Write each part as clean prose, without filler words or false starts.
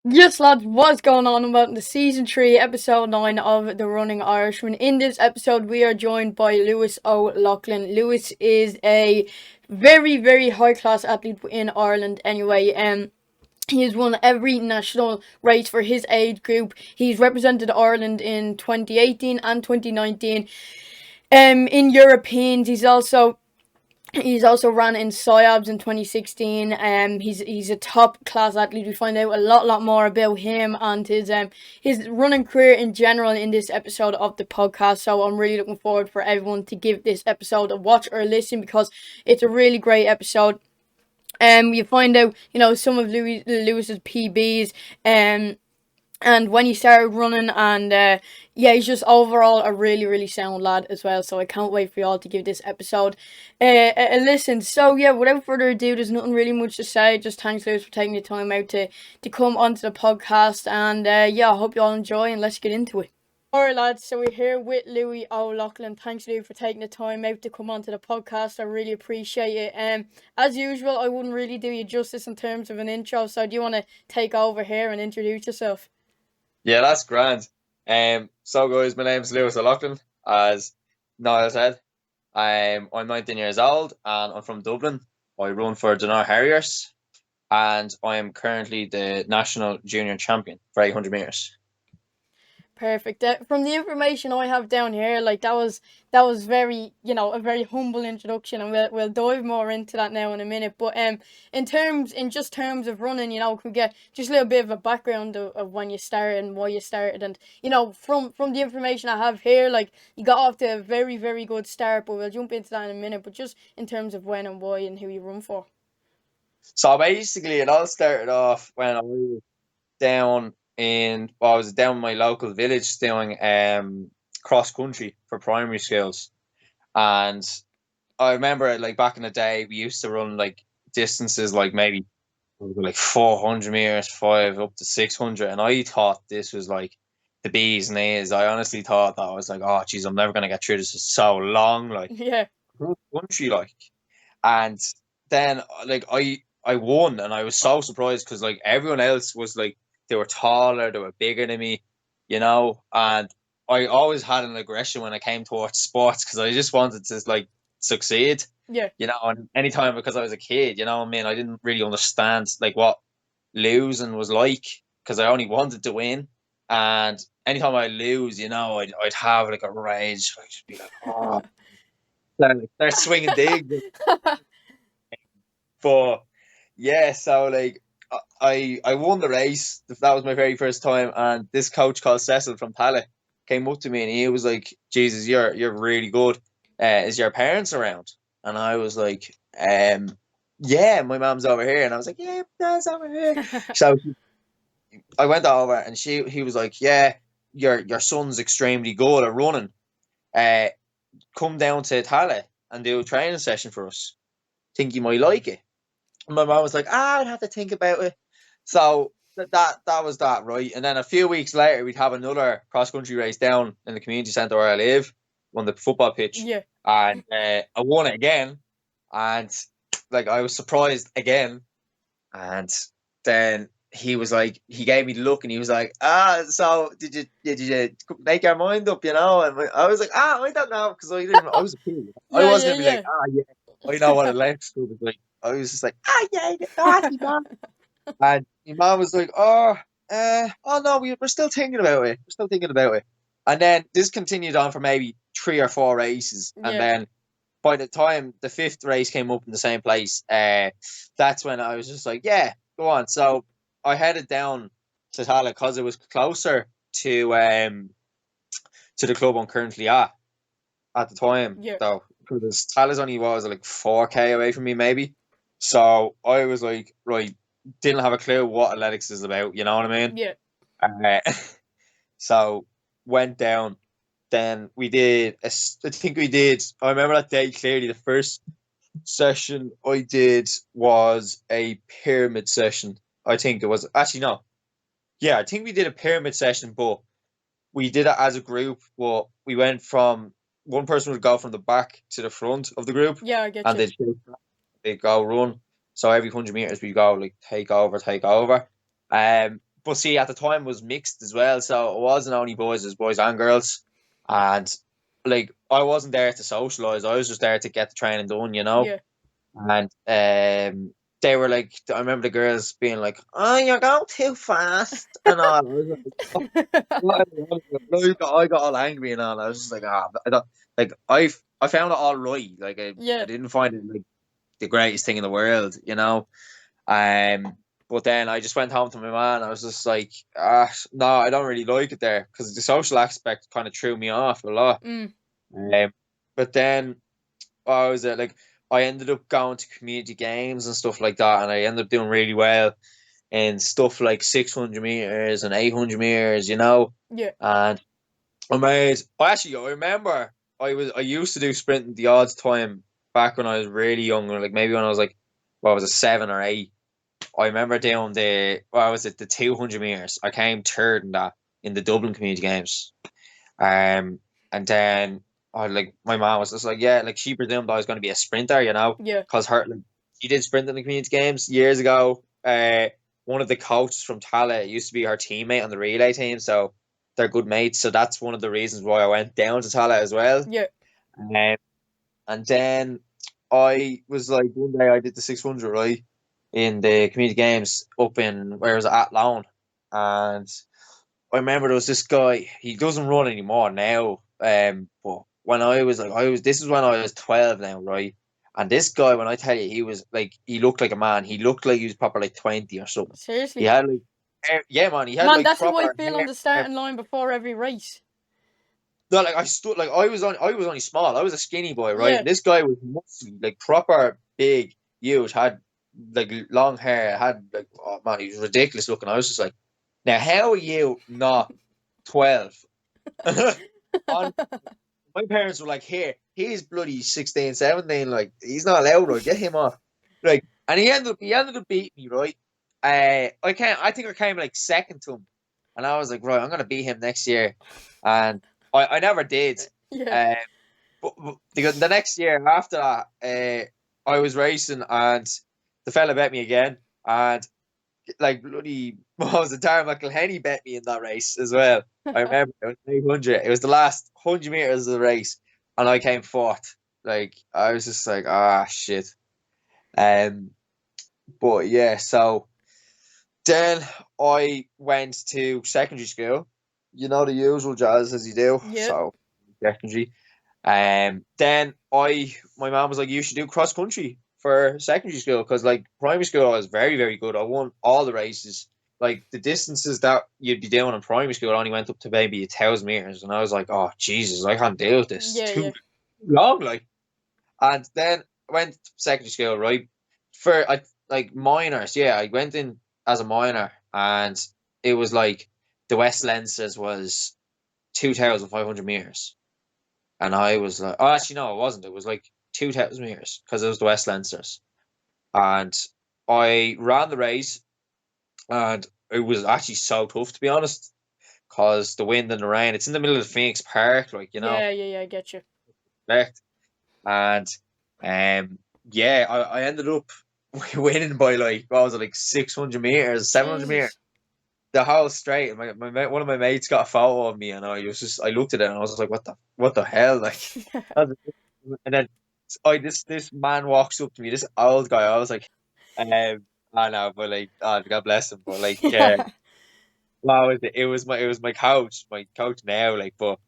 Yes, lads, what's going on about the season 3, episode 9 of The Running Irishman? In this episode, we are joined by Louis O Laughlin. Louis is a very, very high class athlete in Ireland, anyway. He has won every national race for his age group. He's represented Ireland in 2018 and 2019. In Europeans, He's also ran in siabs in 2016. He's a top class athlete. We find out a lot more about him and his running career in general in this episode of the podcast. So I'm really looking forward for everyone to give this episode a watch or a listen because it's a really great episode. You find out some of Lewis's PBs. And when he started running, and yeah, he's just overall a really, really sound lad as well. So I can't wait for y'all to give this episode a listen. So yeah, without further ado, there's nothing really much to say. Just thanks, Lewis, for taking the time out to come onto the podcast. And yeah, I hope you all enjoy, and let's get into it. Alright, lads, so we're here with Louis O Laughlin. Thanks, Louis, for taking the time out to come onto the podcast. I really appreciate it. As usual, I wouldn't really do you justice in terms of an intro, so do you want to take over here and introduce yourself? Yeah, that's grand. So guys, my name's Louis O Laughlin, as Niall said. I'm 19 years old and I'm from Dublin. I run for Dunor Harriers and I am currently the national junior champion for 800 meters. Perfect. From the information I have down here, like that was very, a very humble introduction, and we'll dive more into that now in a minute. But in terms of running, can we get just a little bit of a background of when you started and why you started, and from the information I have here, like you got off to a very very good start. But we'll jump into that in a minute. But just in terms of when and why and who you run for. So basically it all started off when I was down in my local village doing cross country for primary schools. And I remember like back in the day we used to run like distances like maybe like 400 meters, five up to 600. And I thought this was like the bees and A's. I honestly thought that I was like, oh, geez, I'm never going to get through this. It's so long, like Yeah. country, like. And then like I won, and I was so surprised because like everyone else was like they were taller, they were bigger than me, and I always had an aggression when I came towards sports because I just wanted to like succeed, Yeah. and anytime because I was a kid, I mean, I didn't really understand like what losing was like because I only wanted to win. And anytime I lose, I'd have like a rage. I'd just be like, oh, start swinging digs. But yeah, so like I won the race. That was my very first time, and this coach called Cecil from Pala came up to me and he was like, "Jesus, you're really good. Is your parents around?" And I was like, "Yeah, my mom's over here." And I was like, "Yeah, my dad's over here." So I went over, and he was like, "Yeah, your son's extremely good at running. Uh, come down to Tala and do a training session for us. Think you might like it." My mom was like, I'd have to think about it. So that was that, right? And then a few weeks later, we'd have another cross country race down in the community centre where I live on the football pitch, Yeah. and I won it again, and like I was surprised again, and then he was like, he gave me the look, and he was like, so did you make your mind up, And I was like, I don't know, because I was a kid. I Yeah. wasn't Yeah. gonna be like, Yeah. yeah, I know what a left school is like. I was just like, yeah, you naughty man. And my mom was like, oh no, we're still thinking about it. We're still thinking about it. And then this continued on for maybe 3 or 4 races, and Yeah. then by the time the fifth race came up in the same place, that's when I was just like, yeah, go on. So I headed down to Tala because it was closer to the club I'm currently at the time, Yeah. though, because Tala's only was like 4K away from me, maybe. So I was like, right, didn't have a clue what athletics is about, you know what I mean? Yeah. Uh, so went down. Then we did. I think we did. I remember that day clearly. The first session I did was a pyramid session. I think it was actually no. Yeah, I think we did a pyramid session, but we did it as a group. But we went from one person would go from the back to the front of the group, Yeah. I get and you. they go run. So every 100 meters we go like take over, take over. but see, at the time it was mixed as well, so it wasn't only boys, it was boys and girls. And like I wasn't there to socialise, I was just there to get the training done, you know. Yeah. And they were like, I remember the girls being like, "Oh, you're going too fast," and all. I was like, I got all angry and all. I was just like, I don't, like I found it all right. Like I Yeah. didn't find it like the greatest thing in the world, you know. But then I just went home to my man. I was just like, no, I don't really like it there because the social aspect kind of threw me off a lot. Mm. But then I was like, I ended up going to community games and stuff like that, and I ended up doing really well in stuff like 600 meters and 800 meters, you know. Yeah. And I remember I used to do sprinting the odds time back when I was really young, like maybe when I was like, what was it, 7 or 8. I remember doing the 200 meters. I came third in that in the Dublin community games. And then I like my mom was just like, yeah, like she presumed I was going to be a sprinter, you know, Yeah. because her like she did sprint in the community games years ago. One of the coaches from Tala used to be her teammate on the relay team, so they're good mates. So that's one of the reasons why I went down to Tala as well. Yeah. Um, and then I was like, one day I did the 600 right in the community games up in where was it at Loughlin, and I remember there was this guy. He doesn't run anymore now. But when I was like, this is when I was 12 now, right? And this guy, when I tell you, he was like, he looked like a man. He looked like he was proper like 20 or something. He Seriously. had like, yeah, man. He had Man, like that's how I proper feel on hair. the starting line before every race. No, like I stood, like I was only small. I was a skinny boy, right? Yeah. And this guy was muscly, like proper big, huge, had like long hair, had like, oh man, he was ridiculous looking. I was just like, now how are you not 12? On my parents were like, here, he's bloody 16, 17, like he's not allowed, right? Get him off. Like, and he ended up beating me, right? I think I came like second to him. And I was like, right, I'm gonna beat him next year. And I never did. Yeah. Uh, but the next year after that, I was racing and the fella bet me again. And like bloody what was it, Darren McElhenney bet me in that race as well. I remember it was 800. It was the last 100 meters of the race, and I came fourth. Like I was just like, shit. Um, but yeah, so then I went to secondary school. You know the usual jazz as you do. Yeah. So secondary. Then my mom was like, you should do cross country for secondary school because like primary school I was very, very good. I won all the races. Like the distances that you'd be doing in primary school only went up to maybe 1,000 meters, and I was like, oh Jesus, I can't deal with this. It's Yeah. too Yeah. long, like. And then I went to secondary school, right? For like minors, yeah, I went in as a minor, and it was like the West Leinsters was 2,500 meters. And I was like, oh, actually, no, it wasn't. It was like 2,000 meters because it was the West Leinsters. And I ran the race, and it was actually so tough, to be honest, because the wind and the rain. It's in the middle of the Phoenix Park, like, you know, Yeah. Yeah. Yeah. I get you. correct. And yeah, I ended up winning by like, what was it, like 600 meters, 700 meters, Jesus. the whole straight. One of my mates got a photo of me, and I looked at it, and I was like, what the hell, like. And then this man walks up to me, this old guy. I was like, I know, but like, God bless him. But like, Yeah. wow, it was my coach now, like, but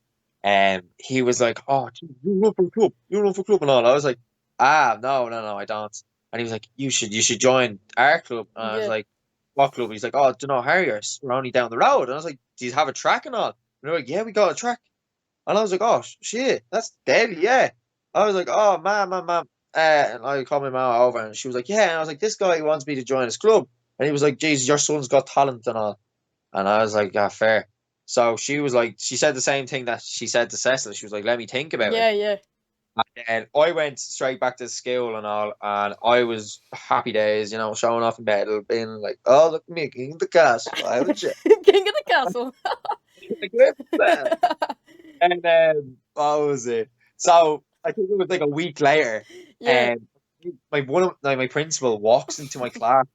he was like, oh, gee, you run for club and all. I was like, no, no, no, I don't. And he was like, you should join our club. And I was Yeah. like, what club? He's like, oh, do you know Harriers? We're only down the road. And I was like, do you have a track and all? And they're like, yeah, we got a track. And I was like, oh shit, that's deadly, yeah. I was like, oh man. And I called my mom over, and she was like, yeah. And I was like, this guy wants me to join his club. And he was like, Jesus, your son's got talent and all. And I was like, yeah, fair. So she was like, she said the same thing that she said to Cecil. She was like, let me think about it. Yeah. Yeah. And I went straight back to school and all, and I was happy days, showing off in medal, being like, oh, look at me, king of the castle. I have a jet. King of the castle. And what was it? So I think it was like a week later, Yeah. and my principal walks into my class,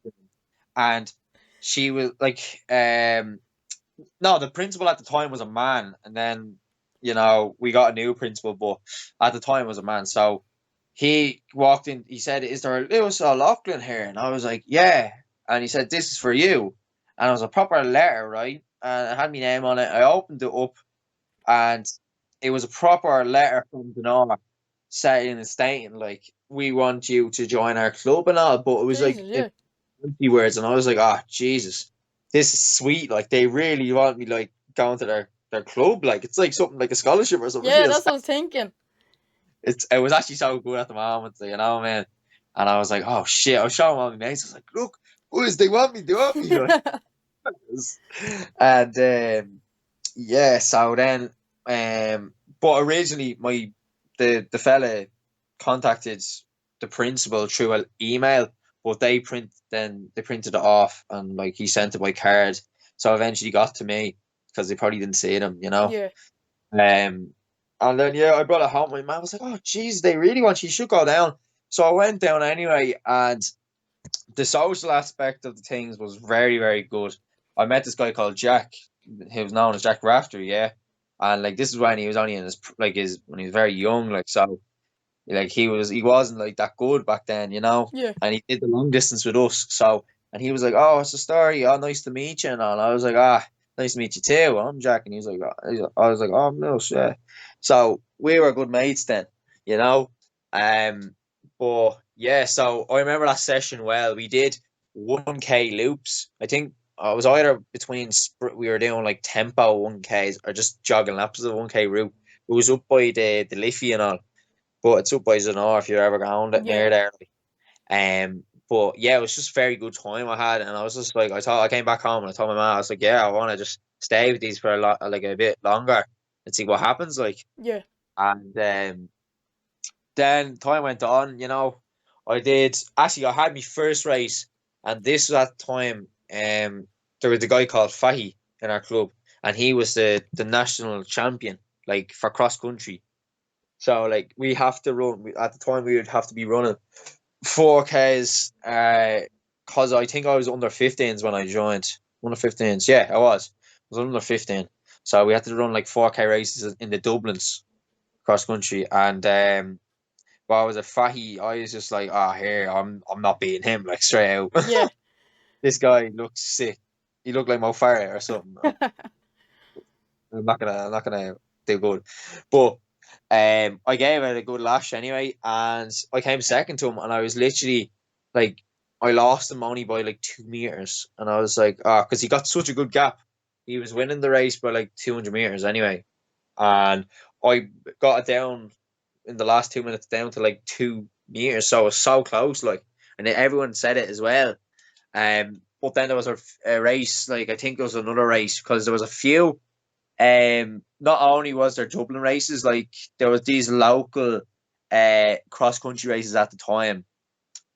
and she was like, no, the principal at the time was a man, and then we got a new principal, but at the time was a man. So he walked in. He said, "Is there a Louis O Laughlin here?" And I was like, "Yeah." And he said, "This is for you." And it was a proper letter, right? And it had my name on it. I opened it up, and it was a proper letter from Denora saying and stating like, "We want you to join our club and all." But it was like Jesus, in yeah. 20 words, and I was like, "Ah, Jesus, this is sweet. Like they really want me like going to their club. Like it's like something like a scholarship or something." It Yeah, feels that's what I was thinking. it was actually so good at the moment, man. And I was like, "Oh shit!" I was showing all my mates. I was like, "Look, boys, they want me. They want me." And yeah, so then but originally the fella contacted the principal through an email, but they printed it off and like he sent it by card. So eventually got to me because they probably didn't see them. Yeah, Um and then yeah, I brought it home. My mom was like, "Oh geez, they really want you should go down." So I went down anyway, and the social aspect of the things was very, very good. I met this guy called Jack. He was known as Jack Rafter, yeah. And like this is when he was only in his when he was very young, like so like he wasn't like that good back then. yeah, And he did the long distance with us. So and he was like, "Oh, what's the story? Oh, nice to meet you." And all. I was like, "Ah, nice to meet you too. I'm Jack." And I was like, "Oh no, yeah." So we were good mates then, you know. Um, but yeah, so I remember that session well. We did 1K loops. I think I was either we were doing like tempo 1Ks or just jogging laps of the 1K route. It was up by the Liffey and all, but it's up by Zanor if you're ever going yeah, near there. But yeah, it was just a very good time I had, and I was just like, I came back home and I told my mom, I was like, "Yeah, I want to just stay with these for a lot, like a bit longer, and see what happens." Like, yeah, and then time went on. I did actually. I had my first race, and this was at the time. There was a guy called Fahy in our club, and he was the national champion, like for cross country. So like we have to run at the time. We would have to be running 4Ks. Cause I think I was under 15s when I joined. Under 15s, yeah, I was under 15. So we had to run like 4K races in the Dublins cross country, and while I was a fatty, I was just like, "Ah, here, I'm not beating him like straight out." yeah, This guy looks sick. He looked like Mo Farah or something. I'm not gonna do good. But I gave it a good lash anyway, and I came second to him, and I was literally like, I lost him only by like 2 meters, and I was like, ah, because he got such a good gap. He was winning the race by like 200 meters anyway, and I got it down in the last 2 minutes down to like 2 meters, so it was so close, like, and everyone said it as well. But then there was a race, like I think there was another race because there was a few. Not only was there Dublin races, like there was these local cross country races at the time,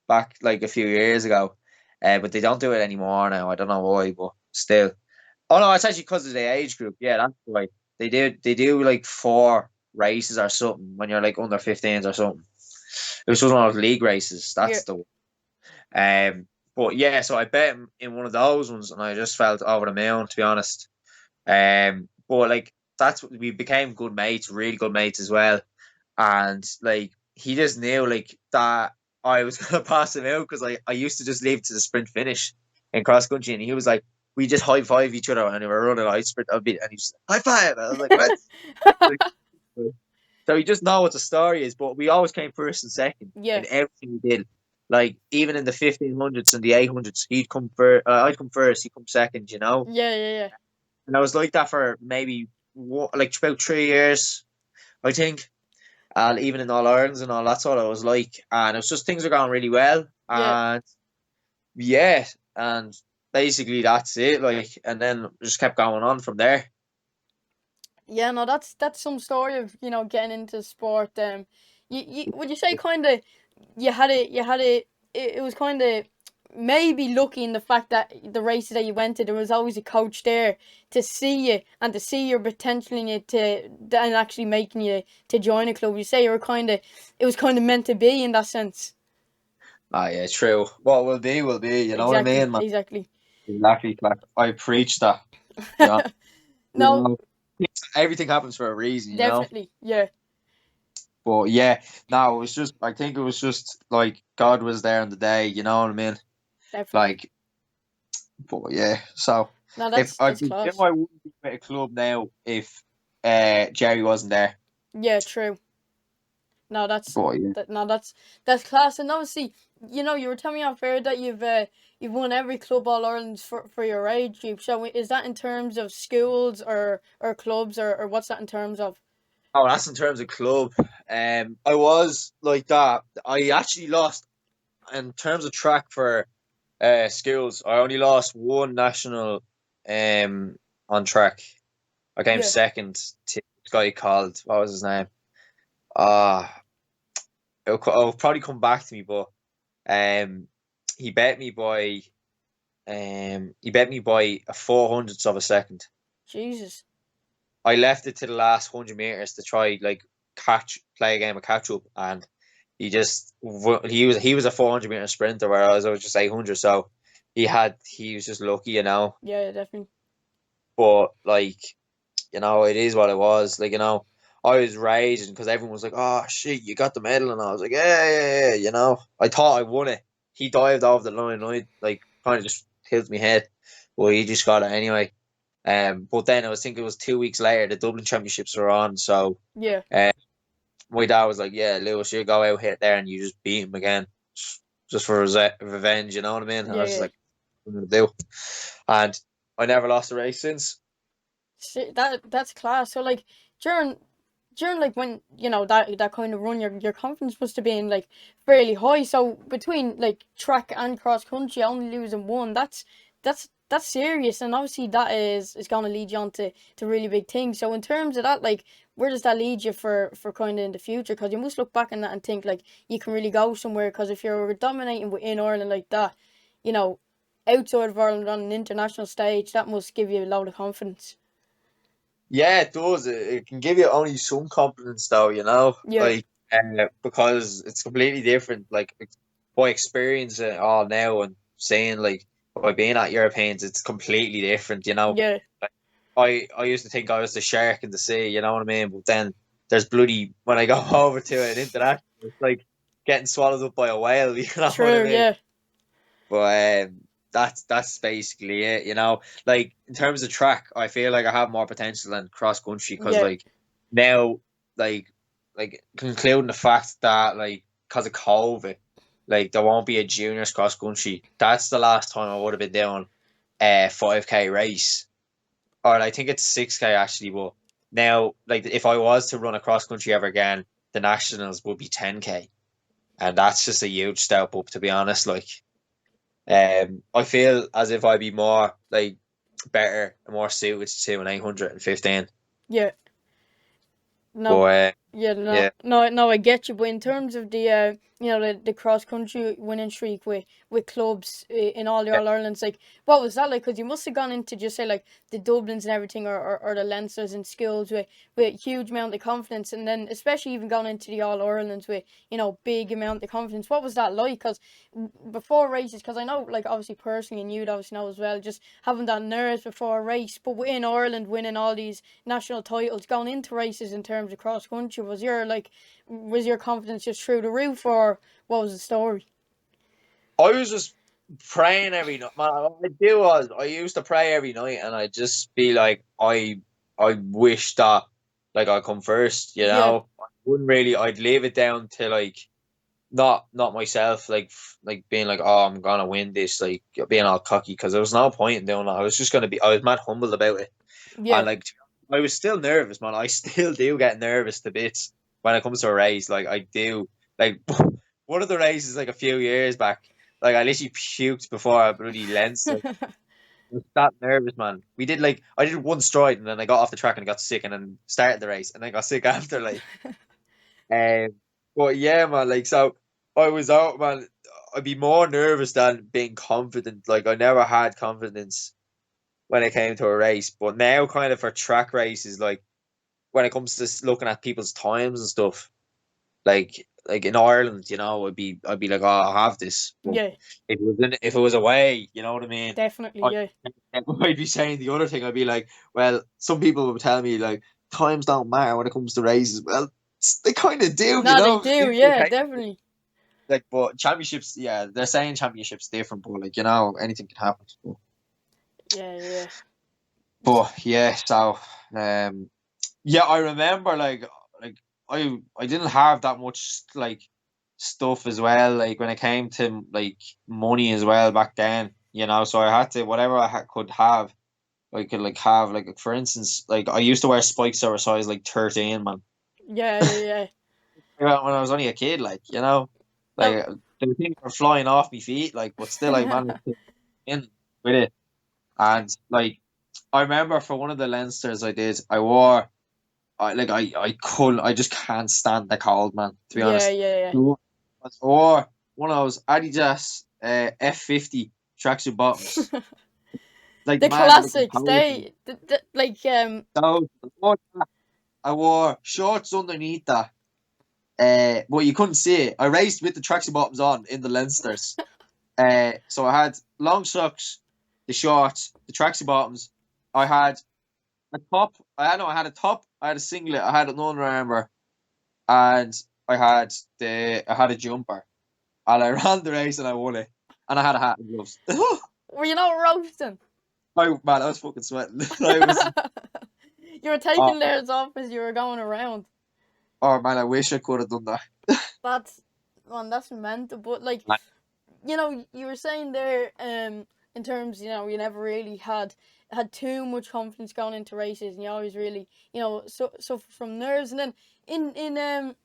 back like a few years ago. But they don't do it anymore now. I don't know why, but still. Oh no, it's actually because of the age group. Yeah, that's why they do like 4 races or something when you're like under 15s or something. It was just one of those league races. yeah, That's the one. But yeah, so I bet in one of those ones, and I just felt over the moon, to be honest. But like that's what we became good mates, really good mates as well. And like he just knew like that I was gonna pass him out because I used to just leave to the sprint finish in cross country, and he was like, we just high five each other and we were running. I sprint a bit, and he just high five. I was like, what? So you just know what the story is, but we always came first and second yeah, in everything we did. Like even in the 1500s and the 800s, he'd come first. I'd come first. He'd come second. yeah, yeah, And I was like that for maybe like about 3 years, I think. And even in All Irelands and all, that's all I was like. And it was just things were going really well. yeah. And yeah, and basically that's it. Like, and then just kept going on from there. Yeah, no, that's some story of getting into sport. You would you say kind of it was kind of maybe lucky in the fact that the races that you went to there was always a coach there to see you and to see your potential in it and actually making you to join a club. You say you were it was kind of meant to be in that sense. Ah, yeah, true. What will be, will be. You know what I Exactly, mean, man? exactly. Exactly. Like, I preach that. Yeah. You No, know, everything happens for a reason, you know? definitely. Yeah, But yeah, no, it was just, I think it was just like God was there on the day, you know what I mean? definitely. Like, but yeah, so No, if I that's presume class. I wouldn't be with a club now if Jerry wasn't there. Yeah, true. No, But yeah. that's class. And obviously, you were telling me off air that you've won every club All Ireland for your age group. So is that in terms of schools or clubs or what's that in terms of? Oh, that's in terms of club. I was like that. I actually lost in terms of track for schools. I only lost one national on track. I came Yeah, second to this guy called, what was his name? Ah, it'll probably come back to me, but um, he bet me by a 400th of a second. Jesus. I left it to the last 100 meters to try like play a game of catch up, and he was a 400-meter sprinter, whereas I was just 800. So he was just lucky, you know. Yeah, definitely. But like, you know, it is what it was. Like, you know, I was raging because everyone was like, "Oh shit, you got the medal," and I was like, "Yeah, yeah, yeah." You know, I thought I won it. He dived off the line, and I like kind of just tilted my head. Well, he just got it anyway. But then I was thinking it was 2 weeks later, the Dublin Championships were on, so Yeah, uh, my dad was like, "Yeah, Lewis, you go out hit there and you just beat him again, just for revenge." You know what I mean? And I yeah, was just yeah. like, "I'm gonna do," and I never lost a race since. That's class. So like during during like when that kind of run, your confidence must have been like fairly high. So between like track and cross country, only losing one, that's serious, and obviously that is going to lead you on to really big things. So in terms of that, like where does that lead you for kind of in the future? Because you must look back on that and think like you can really go somewhere. Because if you're dominating within Ireland like that, you know, outside of Ireland on an international stage, that must give you a load of confidence. Yeah, it does. It can give you only some confidence, though, you know, Yeah, like because it's completely different. Like by experiencing it all now and saying like by being at Europeans, it's completely different. You know, yeah, like, I used to think I was the shark in the sea. You know what I mean? But then there's bloody when I go over to an international, it's like getting swallowed up by a whale. You know what I true, mean? yeah, But that's basically it, you know. Like in terms of track, I feel like I have more potential than cross country because yeah, like now, like concluding the fact that like because of COVID, like there won't be a juniors cross country. That's the last time I would have been doing a 5K race, or I think it's 6K actually. But now, like if I was to run a cross country ever again, the nationals would be 10K, and that's just a huge step up, to be honest. Like. I feel as if I'd be more like better and more suited to an 815. yeah. No, But yeah, no, yeah, no, no. I get you, but in terms of the cross country winning streak with clubs in all the yeah, All Irelands, like what was that like? Because you must have gone into just say like the Dublins and everything, or the Leinsters and schools with huge amount of confidence, and then especially even gone into the All Irelands with big amount of confidence. What was that like? Because before races, because I know like obviously personally, and you'd obviously know as well, just having that nerves before a race, but within Ireland winning all these national titles going into races in terms of cross country, was your confidence just through the roof, or what was the story? I was just praying every night. Man, what I do was I used to pray every night, and I just be like, I wish that like I come first. You Yeah, know, I wouldn't really. I'd leave it down to like not myself, like like being like, oh, I'm gonna win this, like being all cocky because there was no point in doing that. I was just gonna be. I was mad humbled about it. yeah, And like, I was still nervous, man. I still do get nervous to bits when it comes to a race. Like, I do. Like, one of the races, like a few years back, like I literally puked before I bloody lens. Like, I was that nervous, man. I did one stride and then I got off the track and I got sick and then started the race and then got sick after. Like, um, but yeah, man. Like, so I was out, man. I'd be more nervous than being confident. Like, I never had confidence when it came to a race. But now, kind of for track races, like when it comes to looking at people's times and stuff, like like in Ireland, I'd be like, oh, I have this. But Yeah, if it was away, you know what I mean? definitely. I Yeah. I'd be saying the other thing. I'd be like, well, some people would tell me like times don't matter when it comes to races. Well, they kind of do, No, they do. Yeah, definitely. like, but championships, yeah, they're saying championships different, but like anything can happen. Yeah, yeah. But yeah, so um, yeah, I remember like I didn't have that much like stuff as well. Like when it came to like money as well back then, so I had to whatever could have. I could like have like for instance, like I used to wear spikes that were size like 13, man. Yeah, yeah, yeah. When I was only a kid, No. like the things were flying off my feet, like, but still I managed to in with it. And like I remember for one of the Leinsters I did, I just can't stand the cold, man, to be Yeah, honest. yeah, yeah. Or one of those Adidas F50 tracksuit bottoms. Like The mad looking classics. polo. Like So I wore shorts underneath that. But you couldn't see it. I raced with the tracksuit bottoms on in the Leinsters. So I had long socks, the shorts, the tracksuit bottoms. I had a top. I know I had a top. I had a singlet. I had an Under Armour, and I had a jumper. And I ran the race and I won it. And I had a hat and gloves. were you not roasting? Man, I was fucking sweating. I was. You were Oh, taking layers off as you were going around. oh man, I wish I could have done that. That's man, that's mental. But like, you were saying there, in terms, you never really had too much confidence going into races, and you always really, suffer from nerves. And then in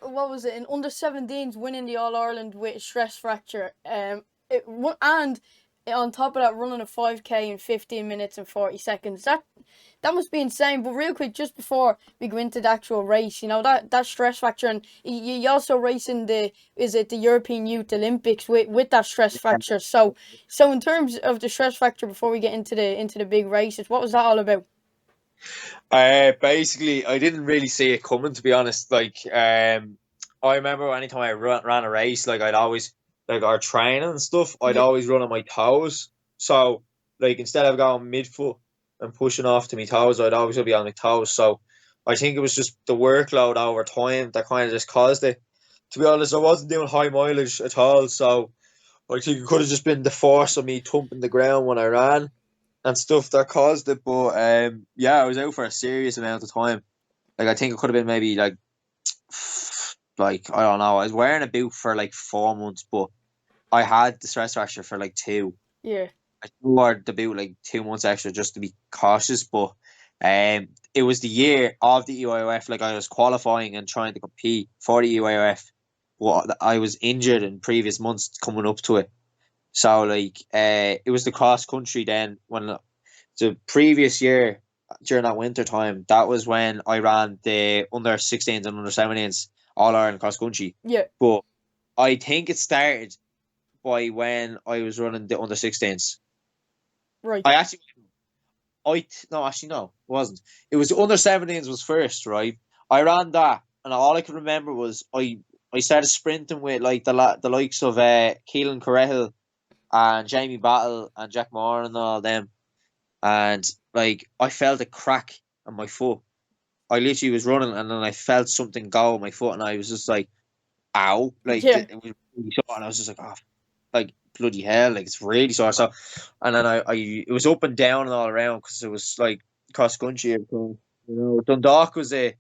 what was it, in under 17s, winning the All Ireland with a stress fracture, and on top of that, running a 5K in 15 minutes and 40 seconds. That must be insane. But real quick, just before we go into the actual race, that stress factor, and you also race in the European Youth Olympics with that stress factor. So in terms of the stress factor, before we get into the big races, what was that all about? Basically, I didn't really see it coming, to be honest. I remember anytime I ran a race, like I'd always like our training and stuff, I'd Yeah, always run on my toes. So, like instead of going midfoot and pushing off to my toes, I'd always be on my toes. So, I think it was just the workload over time that kind of just caused it. To be honest, I wasn't doing high mileage at all, so I think it could have just been the force of me thumping the ground when I ran and stuff that caused it. But yeah, I was out for a serious amount of time. Like I think it could have been maybe like I don't know. I was wearing a boot for like 4 months, but I had the stress fracture for like two. yeah, I wore the boot like 2 months extra just to be cautious. But it was the year of the EYOF. Like I was qualifying and trying to compete for the EYOF. But I was injured in previous months coming up to it. So like it was the cross country then when the previous year during that winter time, that was when I ran the under 16s and under 17s All Ireland cross country. yeah. But I think it started by when I was running the under 16s. Right. I actually, no, actually, no, it wasn't. It was the under 17s was first, right? I ran that, and all I could remember was I started sprinting with like the likes of Keelan Correhill and Jamie Battle and Jack Moore and all them. And like I felt a crack on my foot. I literally was running and then I felt something go on my foot and I was just like, ow. Like Yeah, it was really sore and I was just like, oh, like bloody hell, like it's really sore. So and then I it was up and down and all around because it was like cross country. Dundalk was it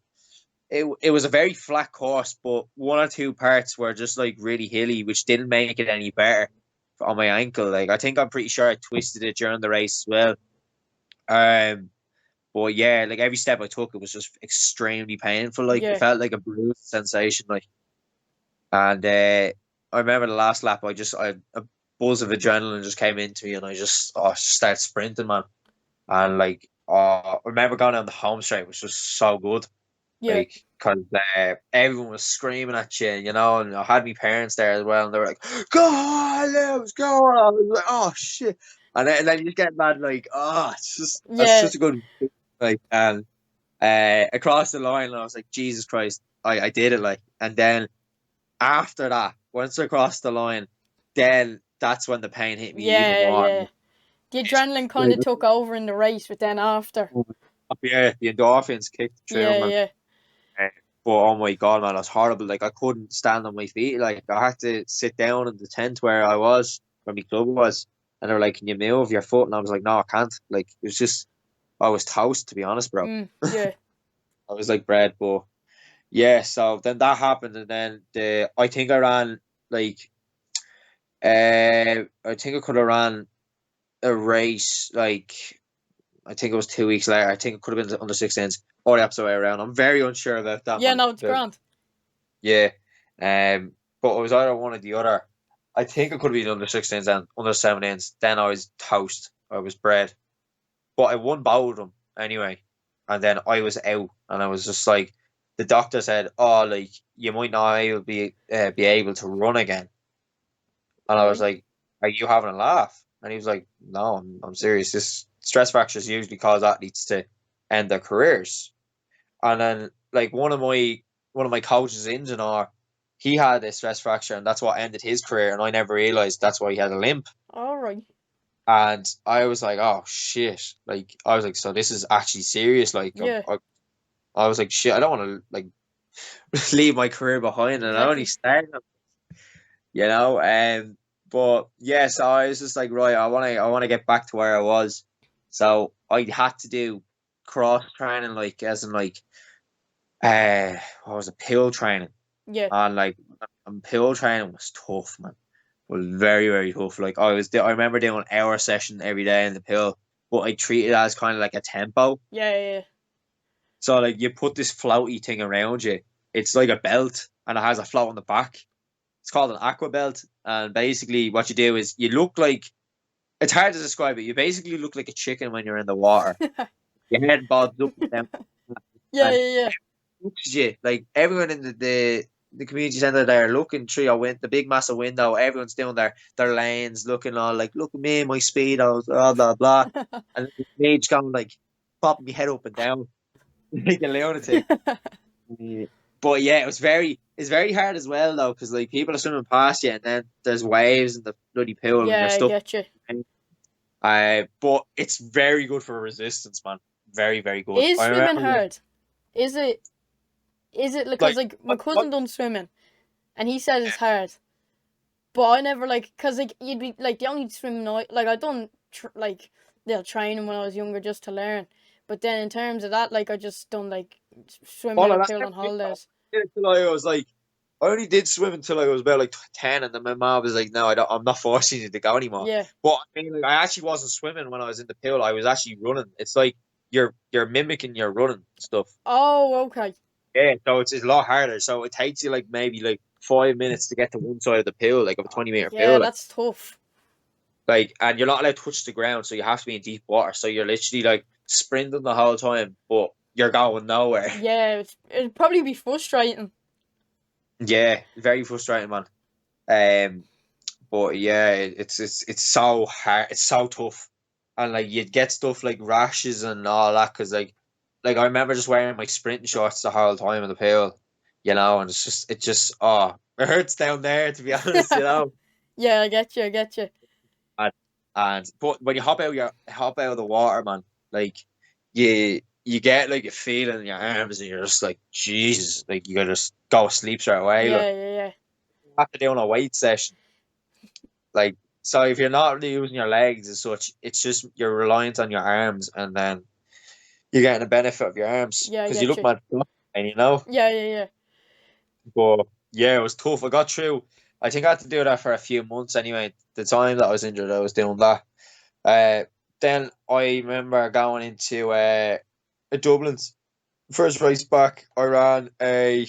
was a very flat course, but one or two parts were just like really hilly, which didn't make it any better on my ankle. Like I think I'm pretty sure I twisted it during the race as well. Um, but yeah, like every step I took, it was just extremely painful. Like it yeah, felt like a bruise sensation. And I remember the last lap, a buzz of adrenaline just came into me, and I just started sprinting, man. And like, I remember going down the home straight, which was so good. yeah, Like, cause everyone was screaming at you, and I had my parents there as well, and they were like, "Go on, Lewis, go on!" I was like, "Oh shit!" And then you just get mad, like, "Oh, it's just that's yeah. such a good like." And across the line, and I was like, "Jesus Christ, I did it!" Like, and then After that, once I crossed the line, then that's when the pain hit me even Yeah, more. yeah. The adrenaline kind Like, of took over in the race, but then after. yeah, the endorphins kicked through, Yeah, man. yeah. Uh, But oh my god, man, it was horrible. Like I couldn't stand on my feet. Like I had to sit down in the tent where I was, where my club was, and they were like, "Can you move your foot?" And I was like, "No, I can't." Like it was just, I was toast to be honest, bro. Yeah. I was like bread, but yeah. So then that happened, and then I think I ran like I think I could have ran a race like I think it was 2 weeks later. I think it could have been under 16s or the opposite way around. I'm very unsure about that, Yeah, man. no, it's grand. Yeah. But it was either one or the other. I think it could have been under 16s and under 17s. Then I was toast. I was bread. But I won both of them anyway. And then I was out, and I was just like, the doctor said, "Oh, like you might not be able to run again." And I was Right. like, "Are you having a laugh?" And he was like, "No, I'm serious. This stress fractures usually cause athletes to end their careers." And then like one of my coaches in Janor, he had a stress fracture, and that's what ended his career. And I never realized that's why he had a limp. All right. And I was like, "Oh shit!" Like I was like, "So this is actually serious." Like Yeah, I was like, "Shit! I don't want to like leave my career behind." And I only exactly. started, you know. But yeah, so I was just like, right, I want to get back to where I was. So I had to do cross training, like as in like what was it, pill training. Yeah. And like pill training was tough, man. It was very, very tough. Like I remember doing an hour session every day in the pill, but I treat it as kind of like a tempo. Yeah, yeah, So like you put this floaty thing around you. It's like a belt, and it has a float on the back. It's called an aqua belt, and basically what you do is you look like, it's hard to describe it. You basically look like a chicken when you're in the water. yeah. Your head bobs up and down, Yeah, and yeah, looks you. Like everyone in the community centre there looking through your the big massive window. Everyone's doing their lanes, looking all like, "Look at me, my speedos, blah blah blah," and me just going like popping my head up and down like a lunatic. yeah. Yeah. But yeah, it's very hard as well though, because like people are swimming past you, and then there's waves in the bloody pool, and you're Yeah, I stuck. get you. But it's very good for resistance, man. Very, very good. Is I swimming remember, hard? Is it? Is it because like, like my cousin done swimming, and he says it's hard, but I never like because like you'd be like the only swimming I done like training when I was younger just to learn, but then in terms of that like I just done like swimming in all a of that. pool on holidays. Until I was like, I only did swim until I was about like 10, and then my mom was like, "No, I'm not forcing you to go anymore." Yeah. But I mean, like, I actually wasn't swimming when I was in the pool. I was actually running. It's like you're mimicking your running stuff. Oh, okay. Yeah, so it's a lot harder. So it takes you like maybe like 5 minutes to get to one side of the pool, like of a 20 meter Yeah, pool, that's tough. and you're not allowed to touch the ground, so you have to be in deep water. So you're literally like sprinting the whole time, but you're going nowhere. Yeah, it'd probably be frustrating. Yeah, very frustrating, man. Um, but yeah, it's so hard. It's so tough, and like you'd get stuff like rashes and all that because like I remember just wearing my sprinting shorts the whole time in the pool, and it just it hurts down there to be honest, Yeah, I get you. I get you. and but when you hop out of the water, man, like you get like a feeling in your arms and you're just like Jesus, like you gotta just go to sleep straight away. Like Yeah, yeah, yeah. after doing a weight session. Like, so if you're not really using your legs as such, it's just you're reliant on your arms, and then you're getting the benefit of your arms Yeah, I because you get look you. mad, and. Yeah, yeah, yeah. But yeah, it was tough. I got through. I think I had to do that for a few months anyway. The time that I was injured, I was doing that. Uh, then I remember going into a Dublin's first race back. I ran a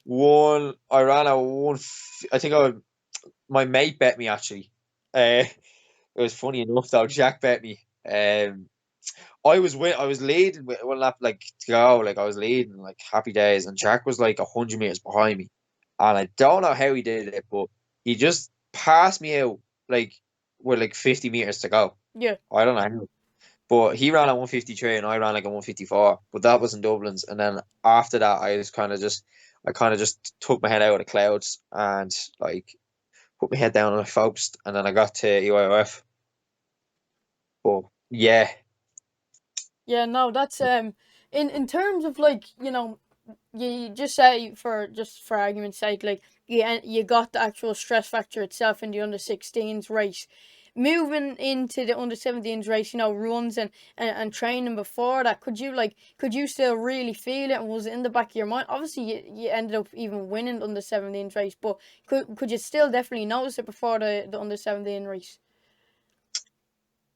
one. I think my mate bet me actually. It was funny enough though. Jack bet me. I was leading with one lap like to go. Like I was leading like happy days, and Jack was like 100 meters behind me, and I don't know how he did it, but he just passed me out like with like 50 meters to go. Yeah. I don't know how. But he ran at 153 and I ran like a 154. But that was in Dublin's. And then after that, I kind of just took my head out of the clouds and like put my head down and I focused. And then I got to EYOF. But yeah, Yeah, no, that's in terms of like, you just say, for argument's sake, like you got the actual stress factor itself in the under 16s race. Moving into the under 17s race, runs and training before that, could you still really feel it, and was it in the back of your mind? Obviously, you ended up even winning the under 17s race, but could you still definitely notice it before the under 17 race?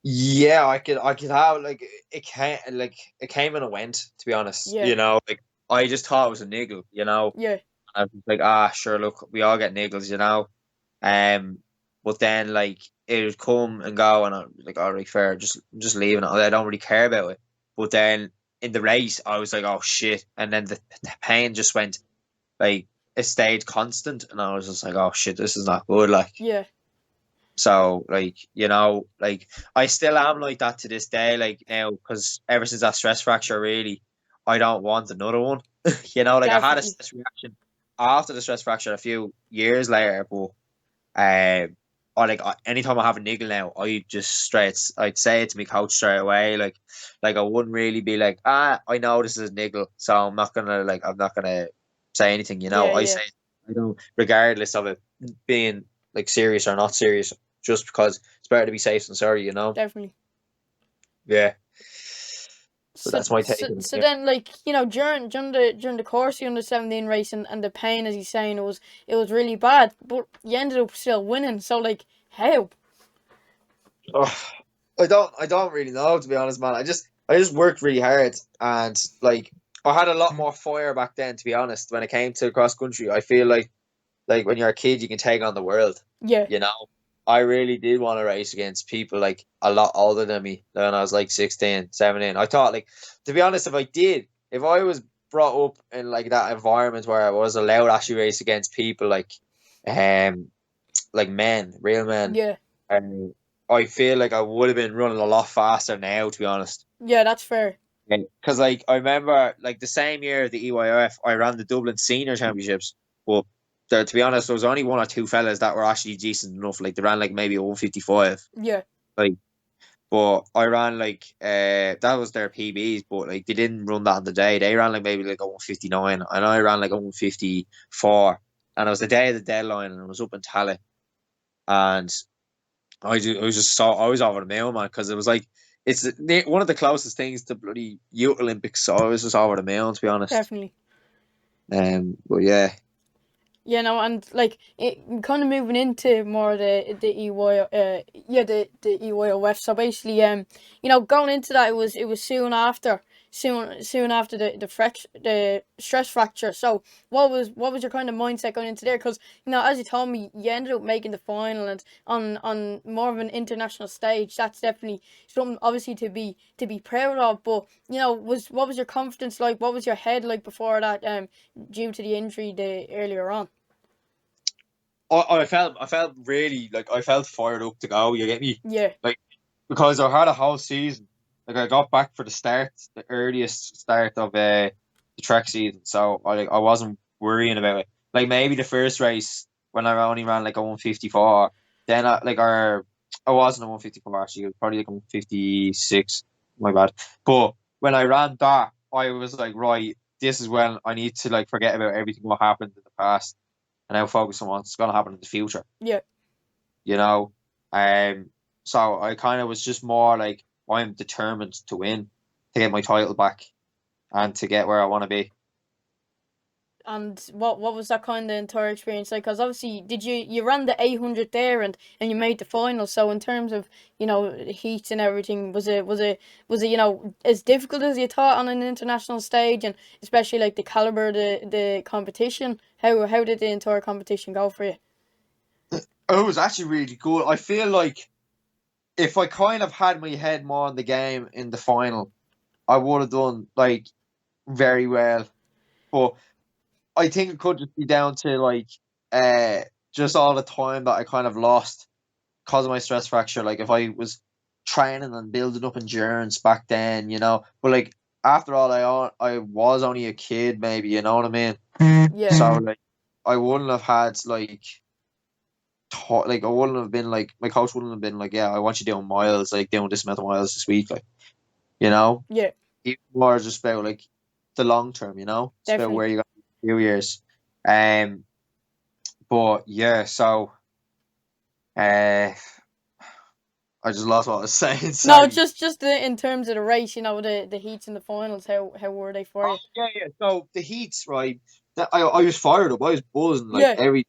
yeah, I could have it came and it went, to be honest. Yeah, Like I just thought it was a niggle, yeah, I was like, sure, look, we all get niggles. Um, but then like it would come and go, and I'm like, all right, fair, just leaving it. I don't really care about it. But then in the race, I was like, oh shit, and then the pain just went like it stayed constant, and I was just like, oh shit, this is not good. Like, yeah, so like like I still am like that to this day, like now, because ever since that stress fracture, really, I don't want another one. Like I had a definitely. stress reaction after the stress fracture a few years later, but anytime I have a niggle now, I'd say it to my coach straight away. Like I wouldn't really be like, I know this is a niggle, so I'm not gonna say anything. Yeah, I yeah, say I don't, regardless of it being like serious or not serious, just because it's better to be safe than sorry. definitely. Yeah, but So, that's my take so, on so it. then, like, during the course of the under 17 race, and the pain, as he's saying, it was really bad, but you ended up still winning. So, like, how? Oh, I don't really know, to be honest, man. I just worked really hard, and like I had a lot more fire back then, to be honest. When it came to cross country, I feel like when you're a kid, you can take on the world. Yeah, You know, I really did want to race against people like a lot older than me when I was like 16, 17. I thought, like, to be honest, if I was brought up in like that environment where I was allowed to actually race against people um, like men, real men, yeah, and I feel like I would have been running a lot faster now, to be honest. yeah. That's fair. Because like I remember like the same year of the EYF, I ran the Dublin Senior Championships. But there, to be honest, there was only one or two fellas that were actually decent enough. Like they ran like maybe a 155. Yeah, Like, but I ran like that was their PBs, but like they didn't run that on the day. They ran like maybe like a 159, and I ran like a 154. And it was the day of the deadline, and it was up in Tally, and I was just so I was over the moon, man, because it was like one of the closest things to bloody Youth Olympics. So I was just over the moon, to be honest. definitely. But yeah, And like it kind of moving into more the EY, the EYOF. So basically, going into that, it was soon after the stress fracture. So what was your kind of mindset going into there? Because as you told me, you ended up making the final, and on more of an international stage. That's definitely something, obviously, to be proud of. But what was your confidence like? What was your head like before that? Due to the injury the earlier on. I felt really like I felt fired up to go. You get me? Yeah, Like because I had a whole season. Like I got back for the earliest start of the track season, so I wasn't worrying about it. Like maybe the first race when I only ran like a 154, then I wasn't a 154 actually. It was probably like a 156. My bad. But when I ran that, I was like, right, this is when I need to like forget about everything what happened in the past and now focus on what's going to happen in the future. yeah. You know, um, so I kind of was just more like I'm determined to win, to get my title back, and to get where I want to be. And what was that kind of entire experience like? Because obviously, did you ran the 800 there, and you made the final. So in terms of heats and everything, was it as difficult as you thought on an international stage, and especially like the caliber of the competition? How did the entire competition go for you? Oh, it was actually really good. I feel like if I kind of had my head more on the game in the final, I would have done like very well. But I think it could just be down to like uh just all the time that I kind of lost because of my stress fracture. Like if I was training and building up endurance back then, you know. But like after all, I was only a kid, maybe, you know what I mean. Yeah. So like I wouldn't have had like like I wouldn't have been like my coach wouldn't have been like, yeah, I want you doing miles, like doing this amount of miles this week, like, you know. Yeah. It's more just about like the long term, you know. It's about where Definitely. you got in a few years. Um, but yeah, so uh, I just lost what I was saying. No, Sorry. just in terms of the race, you know, the heats and the finals. How were they for Oh you? yeah, yeah. So the heats, right? I was fired up. I was buzzing like Yeah. every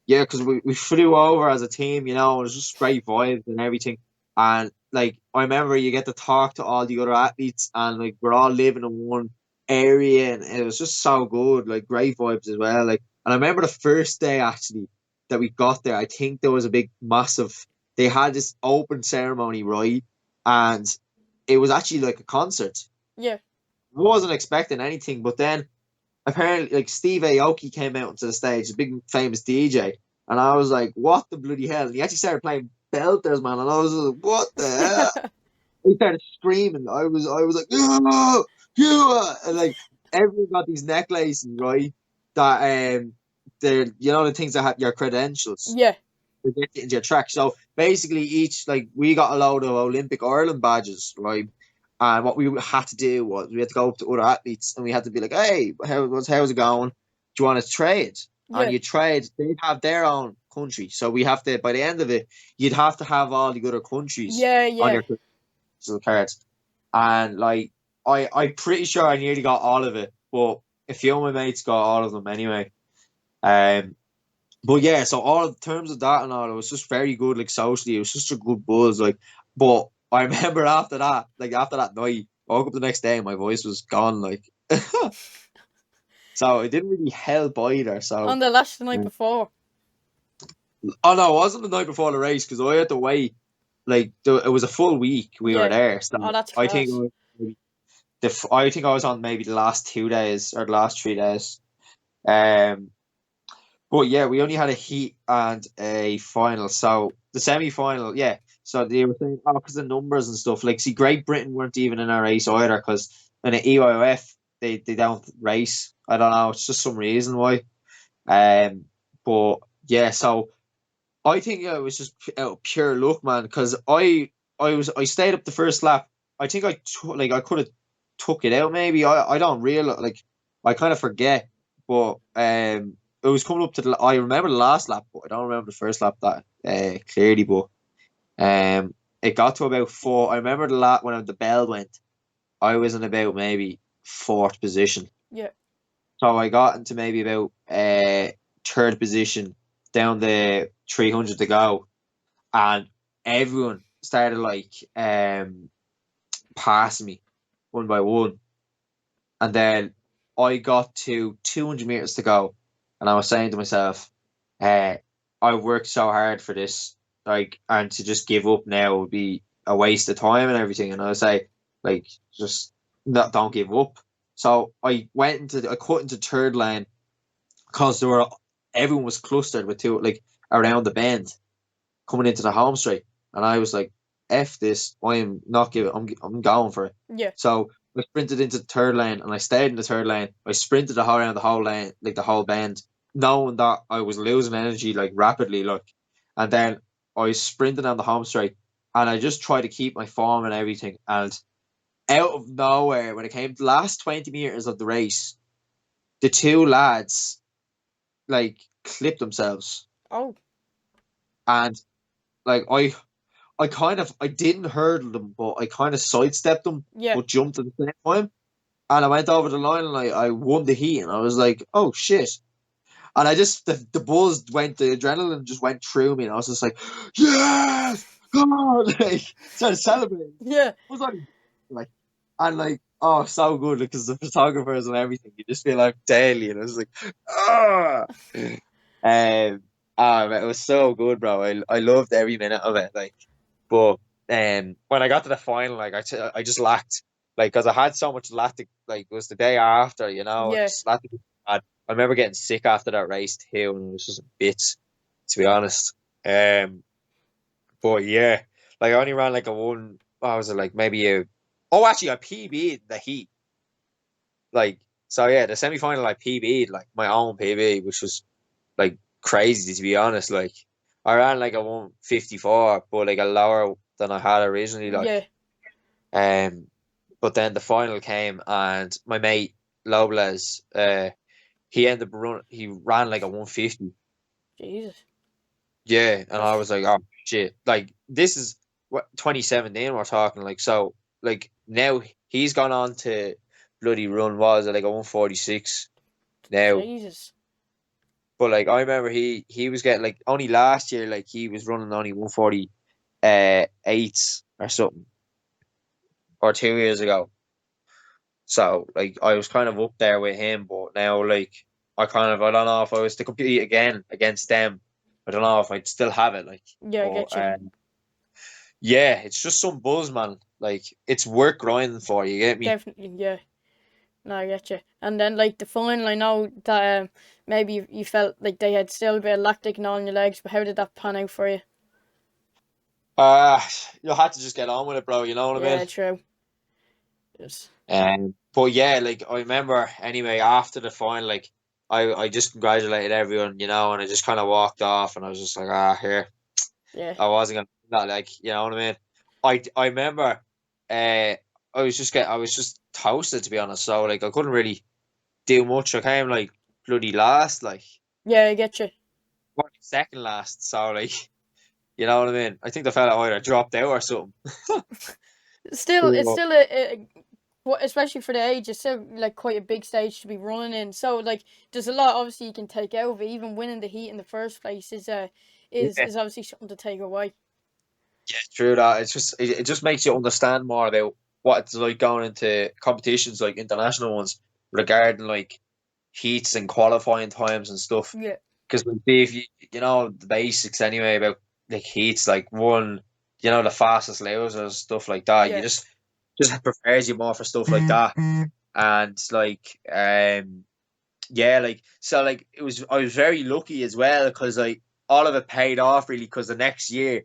yeah, because we flew over as a team, you know, it was just great vibes and everything. And like I remember you get to talk to all the other athletes and like we're all living in one area and it was just so good, like great vibes as well. Like and I remember the first day actually that we got there, I think there was a big massive they had this open ceremony, right? And it was actually like a concert. Yeah. I wasn't expecting anything, but then apparently like Steve Aoki came out onto the stage, a big famous DJ, and I was like, "What the bloody hell?" And he actually started playing belters, man, and I was like, "What the hell?" He started screaming. I was like, "No, you!" And like everyone got these necklaces, right? That they're the things that have your credentials Yeah. to get you into your track. So basically, each like we got a load of Olympic Ireland badges, right? And what we had to do was we had to go up to other athletes and we had to be like, "Hey, how's it going? Do you want to trade?" And Yeah. you trade. They have their own country, so we have to. By the end of it, you'd have to have all the other countries Yeah. on Yeah. your cards. And like, I'm pretty sure I nearly got all of it, but a few of my mates got all of them anyway. Um, but yeah, so all in terms of that and all, it was just very good, like socially, it was just a good buzz, like. But I remember after that, like after that night, I woke up the next day and my voice was gone, like. So it didn't really help either. On So, the last night yeah. before. Oh no, it wasn't the night before the race because I had to wait. Like it was a full week we were Yeah. there, so Oh, that's I think class. I think I was on maybe the last 2 days or the last 3 days. Um, But yeah, we only had a heat and a final. So the semi final, yeah. So they were saying, oh, because the numbers and stuff. Like, see, Great Britain weren't even in our race either because in the EYOF, they don't race. I don't know. It's just some reason why. But yeah, so I think it was just out of pure luck, man. Because I stayed up the first lap. I think I could have took it out maybe. I don't realize like I kind of forget, but it was coming up to I remember the last lap, but I don't remember the first lap that clearly. But it got to about four. I remember the lap when the bell went. I was in about maybe fourth position. Yeah. So I got into maybe about third position down the 300 to go, and everyone started like passing me one by one, and then I got to 200 meters to go, and I was saying to myself, uh, I worked so hard for this, like, and to just give up now would be a waste of time and everything. And I say, like, just not don't give up. So I cut into third lane because everyone was clustered with two like around the bend coming into the home straight, and I was like, "F this! I am not giving. I'm going for it." Yeah. So I sprinted into the third lane, and I stayed in the third lane. I sprinted the whole around the whole lane, like the whole bend, knowing that I was losing energy like rapidly, like, and then I sprinted on the home straight, and I just tried to keep my form and everything, and out of nowhere, when it came to the last 20 meters of the race, the two lads like clipped themselves, Oh. and like I didn't hurdle them, but I kind of sidestepped them, Yeah. but jumped at the same time. And I went over the line and I won the heat. And I was like, oh shit. And I just, the buzz went, the adrenaline just went through me. And I was just like, yes, come on. Like, started celebrating. Yeah. I was like, and like, oh, so good because the photographers and everything, you just feel like daily. And I was like, ah. It was so good, bro. I loved every minute of it. Like, but when I got to the final, like I just lacked, like, because I had so much lactic. Like, it was the day after, Yeah. just lactic. I remember getting sick after that race too, and it was just a bit, to be honest. Um, but yeah, Like I only ran like a one. What was it like? Maybe a. Oh, actually, I PB'd the heat. Like so, yeah. The semi final, I PB'd like my own PB, which was like crazy to be honest. Like I ran like a 154, but like a lower than I had originally. Like Yeah, um, but then the final came and my mate Lobles, he ended up he ran like a 150. Jesus. Yeah, and I That's was like, oh shit! Like this is what 2017 we're talking like. So like now he's gone on to bloody run was it like a 146 now. Jesus. But like I remember he was getting like only last year like he was running only 140 eights or something or 2 years ago. So like I was kind of up there with him, but now like I don't know if I was to compete again against them. I don't know if I'd still have it like. Yeah, I But get you. yeah, it's just some buzz, man. Like it's worth grinding for. You get me? Definitely, yeah. No, I get you. And then like the final, I know that maybe you felt like they had still a bit of lactic and all in your legs, but how did that pan out for you? Uh you'll have to just get on with it, bro. You know what I mean? Yeah, true. Yes. But yeah, like I remember anyway after the final, like I just congratulated everyone, you know, and I just kind of walked off, and I was just like, ah, here, Yeah. I wasn't gonna do that, like, you know what I mean? I remember, uh, I was just toasted to be honest, so like I couldn't really do much. I came like bloody last, like Yeah, I get you. or second last, so like, you know what I mean? I think the fella either dropped out or something. Still, it's So, still especially for the age, it's still like quite a big stage to be running in. So like, there's a lot obviously you can take out of it. Even winning the heat in the first place yeah. is obviously something to take away. Yeah, true that. It just makes you understand more about what it's like going into competitions like international ones regarding like heats and qualifying times and stuff. Yeah, Because we see if you know the basics anyway about like heats, like one, you know, the fastest losers, stuff like that. You yeah, just prepares you more for stuff like that. And like yeah, like so like it was I was very lucky as well because like all of it paid off really because the next year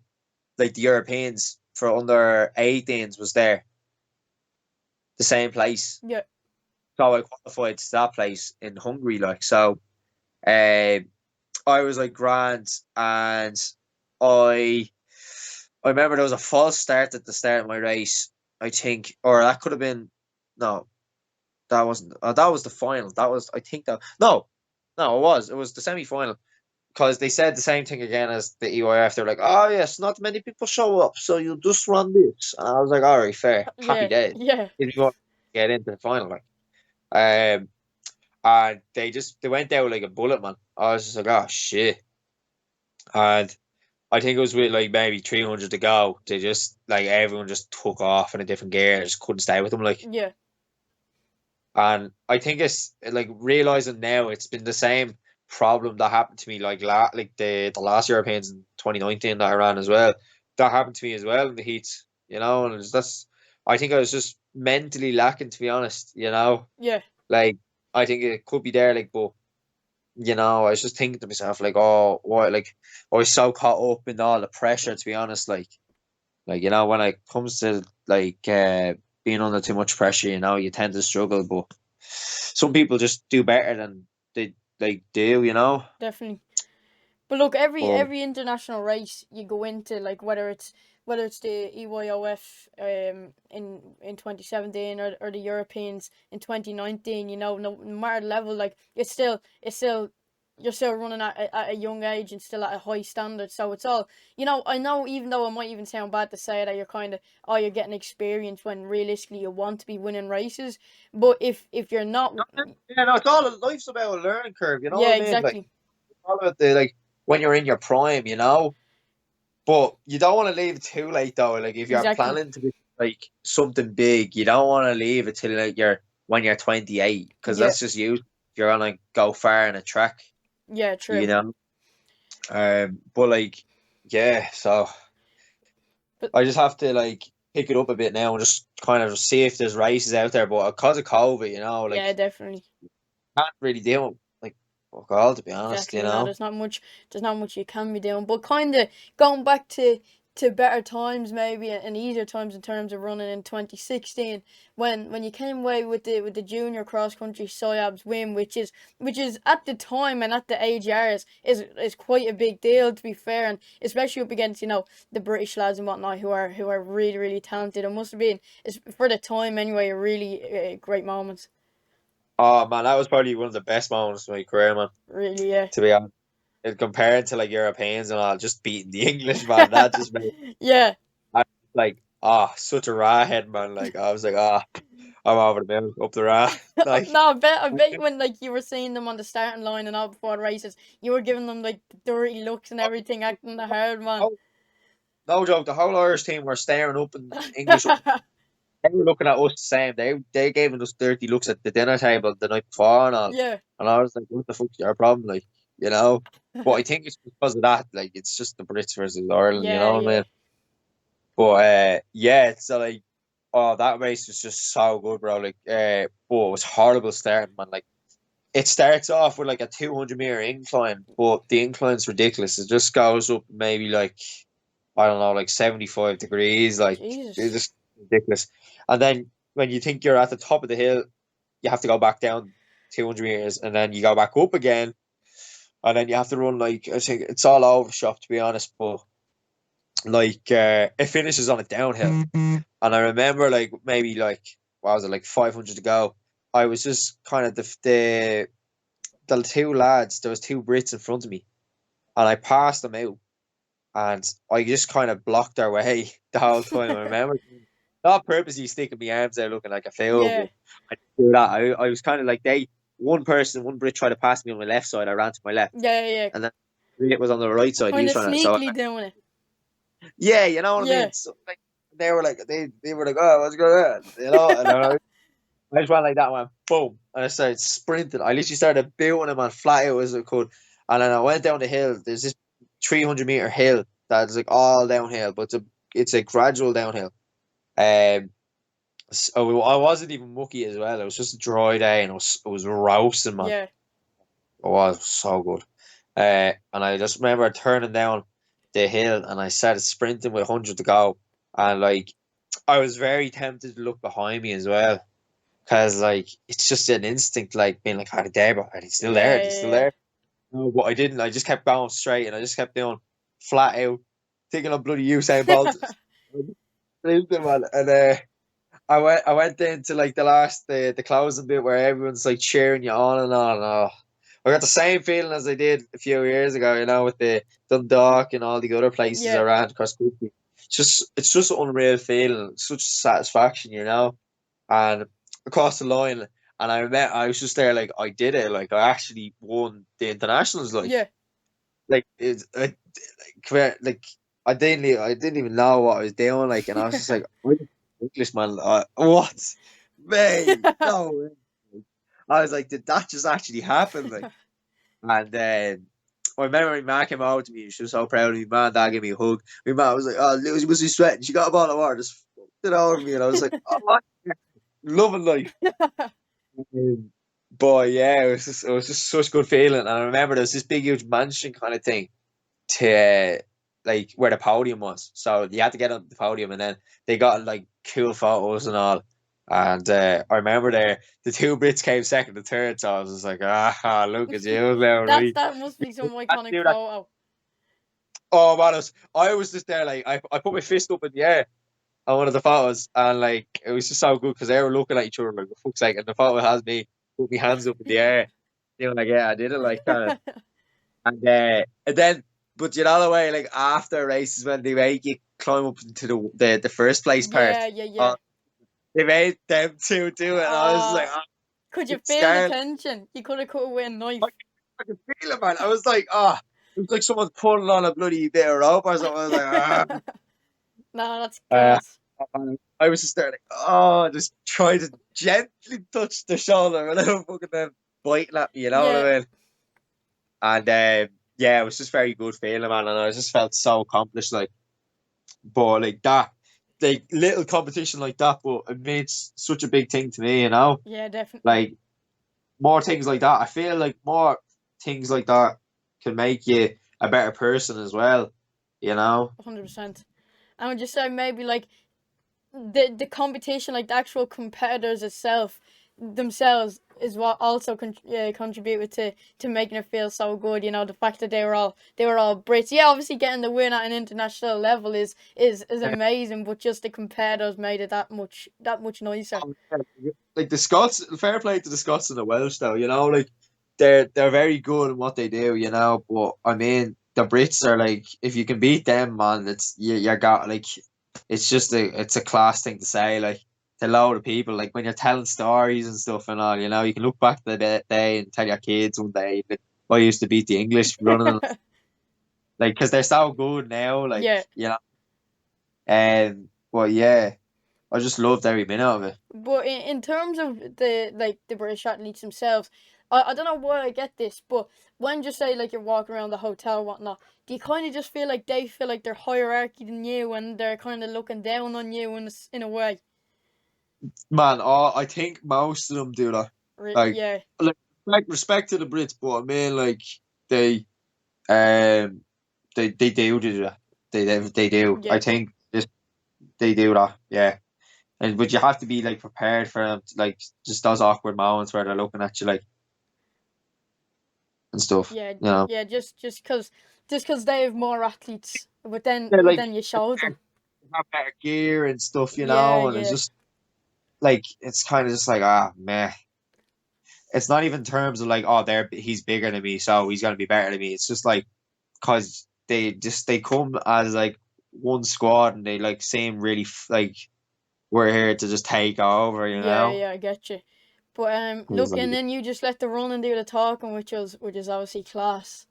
like the Europeans for under 18s was there, the same place. yeah, So I qualified to that place in Hungary, like so. Um, I was like grand, and I I remember there was a false start at the start of my race. I think, or that could have been no, that wasn't. That was the final. That was I think that no, it was the semi final because they said the same thing again as the EYF. They're like, oh yes, not many people show up, so you just run this. And I was like, all right, fair, happy yeah, days. yeah, If you want to get into the final, like, um, and they went out like a bullet, man. I was just like, oh shit, and I think it was with like maybe 300 to go. They just like everyone just took off in a different gear. I just couldn't stay with them, like. yeah, And I think it's like realizing now it's been the same problem that happened to me like the last Europeans in 2019 that I ran as well. That happened to me as well in the heats, you know, and that's I think I was just mentally lacking to be honest, you know. yeah, Like I think it could be there, like, but you know, I was just thinking to myself like, oh, what, like I was so caught up in all the pressure to be honest, like you know when it comes to like being under too much pressure, you know, you tend to struggle, but some people just do better than they do, you know. definitely. But look, But every international race you go into, like whether it's the EYOF in 2017 or the Europeans in 2019, you know, no matter the level, like it's still you're still running at a young age and still at a high standard. So it's all, you know. I know, even though it might even sound bad to say that you're kind of, oh, you're getting experience when realistically you want to be winning races. But if you're not, yeah, no, it's all life's about a learning curve, you know yeah, what I mean? Like exactly, it's all about the like when you're in your prime, you know. But you don't want to leave it too late though. Like if you're exactly, planning to be like something big, you don't want to leave it till like you're when you're 28 because yeah, that's just you. If you're gonna go far in a track, yeah, you true. know. But like, yeah, so But I just have to like pick it up a bit now and just kind of see if there's races out there. But because of COVID, you know, like yeah, definitely. can't really do like fuck all to be honest, you Exactly. No, know. there's not much you can be doing. But kind of going back to to better times, maybe, and easier times in terms of running in 2016, when you came away with the junior cross country siabs win, which is at the time and at the age you are is quite a big deal, to be fair, and especially up against the British lads and whatnot who are really really talented. It must have been, for the time anyway, a really great moment. Oh man, that was probably one of the best moments of my career, man. Really, yeah. To be honest, and compared to like Europeans and all, just beating the English man, that just made Yeah. I was like such a raw head, man. Like I was like I'm over the moon up the raw. Like No, I bet when like you were seeing them on the starting line and all before the races, you were giving them like dirty looks and everything, acting the hard man. no, no joke, the whole Irish team were staring up and English. They were looking at us the same. They gave us dirty looks at the dinner table the night before and all. Yeah, And I was like, what the fuck's your problem? Like, you know? But I think it's because of that. Like, it's just the Brits versus Ireland, you yeah, know what I yeah, mean? But yeah, so like, oh, that race was just so good, bro. Like, but it was horrible starting, man. Like, it starts off with like a 200-meter incline, but the incline's ridiculous. It just goes up maybe like, I don't know, like 75 degrees. Like, it's Jesus. just ridiculous. And then when you think you're at the top of the hill, you have to go back down 200 meters and then you go back up again. And then you have to run like, I think it's all over shop, to be honest. But like, it finishes on a downhill. And I remember like maybe like, what was it, like 500 to go. I was just kind of the two lads, there was two Brits in front of me, and I passed them out, and I just kind of blocked their way the whole time. I remember not purposely sticking my arms out looking like a fool, Yeah, but I didn't do that. I was kind of like one Brit tried to pass me on my left side. I ran to my left, yeah, yeah. and then it was on the right side. He Kind was of trying to, so sneakily doing it. yeah, you know what I Yeah. mean. So like they were like, oh, what's going on, you know? And I just went like that, went boom, and I started sprinting. I literally started booting him on flat out as I could, and then I went down the hill. There's this 300-meter hill that's like all downhill, but it's a gradual downhill. So I wasn't even mucky as well. It was just a dry day, and it was roasting, man. Yeah, It was so good. And I just remember turning down the hill, and I started sprinting with 100 to go, and like I was very tempted to look behind me as well. Cause like it's just an instinct, like being like, "Are they there? But are they still there? Are yeah, they still yeah, there?" No, but I didn't. I just kept going straight, and I just kept doing flat out, thinking of bloody Usain Bolt. yeah. And I went into like the closing bit where everyone's like cheering you on and on. Oh, I got the same feeling as I did a few years ago, with the Dundalk and all the other places Yeah, around across country. It's just an unreal feeling, such satisfaction, and across the line. And I was just there, like I did it, like I actually won the internationals, yeah. like it's like I didn't even know what I was doing, like, and I was just like, Englishman, what, mate? No way. I was like, did that just actually happen? Like, and then I remember my mom came out to me. She was so proud of me. Man, dad gave me a hug. My mom was like, "Oh, Lewis, was he sweating?" She got a bottle of water, just fucked it over me, and I was like, "Oh, loving life." Um, But yeah, it was just such a good feeling. And I remember there was this big huge mansion kind of thing to like where the podium was. So you had to get on the podium, and then they got like cool photos and all. And I remember the two Brits came second and third, so I was just like, look at you now, That's right? that must be some I had to iconic do that. photo. Oh man, I was just there, like I put my fist up in the air on one of the photos, and like it was just so good because they were looking at each other like, for fuck's sake, and the photo has me put my hands up in the air, like, yeah, I did it, like, kind of. And then, but the way, like after races when they make you climb up into the first place part, Yeah, yeah, yeah. uh, they made them two do it, and I was like, Uh, could you it's feel the scared. tension? You could have cut away a I, knife. I could feel it, man. I was like, it was like someone pulling on a bloody bit of rope or something. I was like, No, that's uh, gas. I was just there, like, just try to gently touch the shoulder without fucking them biting at me. You know what Yeah, I mean? And yeah, it was just very good feeling, man, and I just felt so accomplished, like. But like that, like little competition like that, but it made such a big thing to me, yeah, definitely. like more things like that. I feel like more things like that can make you a better person as well, you know. 100%. I would just say maybe like the competition, like the actual competitors itself themselves, is what also contributed to making it feel so good. You know, the fact that they were all Brits. Yeah, obviously getting the win at an international level is amazing, but just the competitors made it that much nicer. Like the Scots, fair play to the Scots and the Welsh though, like they're very good in what they do, but I mean the Brits are like, if you can beat them, man, you got like, it's a class thing to say, like, to a load of people, like when you're telling stories and stuff and all, you can look back to the day and tell your kids one day that I used to beat the English running, like, because they're so good now, like, Yeah. and well, yeah, I just loved every minute of it. But in terms of the British athletes themselves, I don't know why I get this, but when just say like you're walking around the hotel and whatnot, do you kind of just feel like they feel like they're hierarchy than you and they're kind of looking down on you in a way? Man, I think most of them do that. Like, Yeah, like respect to the Brits, but I mean, like, they um they do that. They do. I yeah, think just they do that. Yeah, and but you have to be like prepared for them, like just those awkward moments where they're looking at you like and stuff. yeah, You know, yeah. Just cause they have more athletes, but then yeah, but like then you show them. they have better gear and stuff. Yeah, And it's yeah, just like, it's kind of just like, ah, man. It's not even terms of like, oh, he's bigger than me, so he's gonna be better than me. It's just like, because they come as like one squad and they like seem really like we're here to just take over, yeah, yeah. I get you. But It's look, like, and then you just let the run and do the talking, which is obviously class.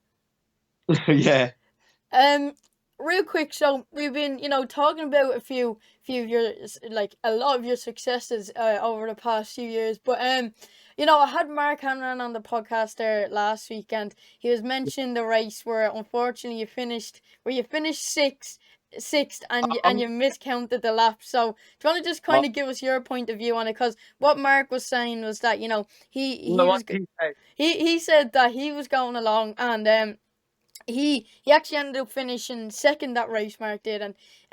yeah, Um, Real quick, so we've been, talking about a few of your, like a lot of your successes over the past few years. But I had Mark Hanran on the podcast there last week, and he was mentioning the race where unfortunately you finished sixth, and you miscounted the laps. So do you want to just kind well, of give us your point of view on it? Because what Mark was saying was that he what was did he say? he said that he was going along, and he actually ended up finishing second that race. Mark did,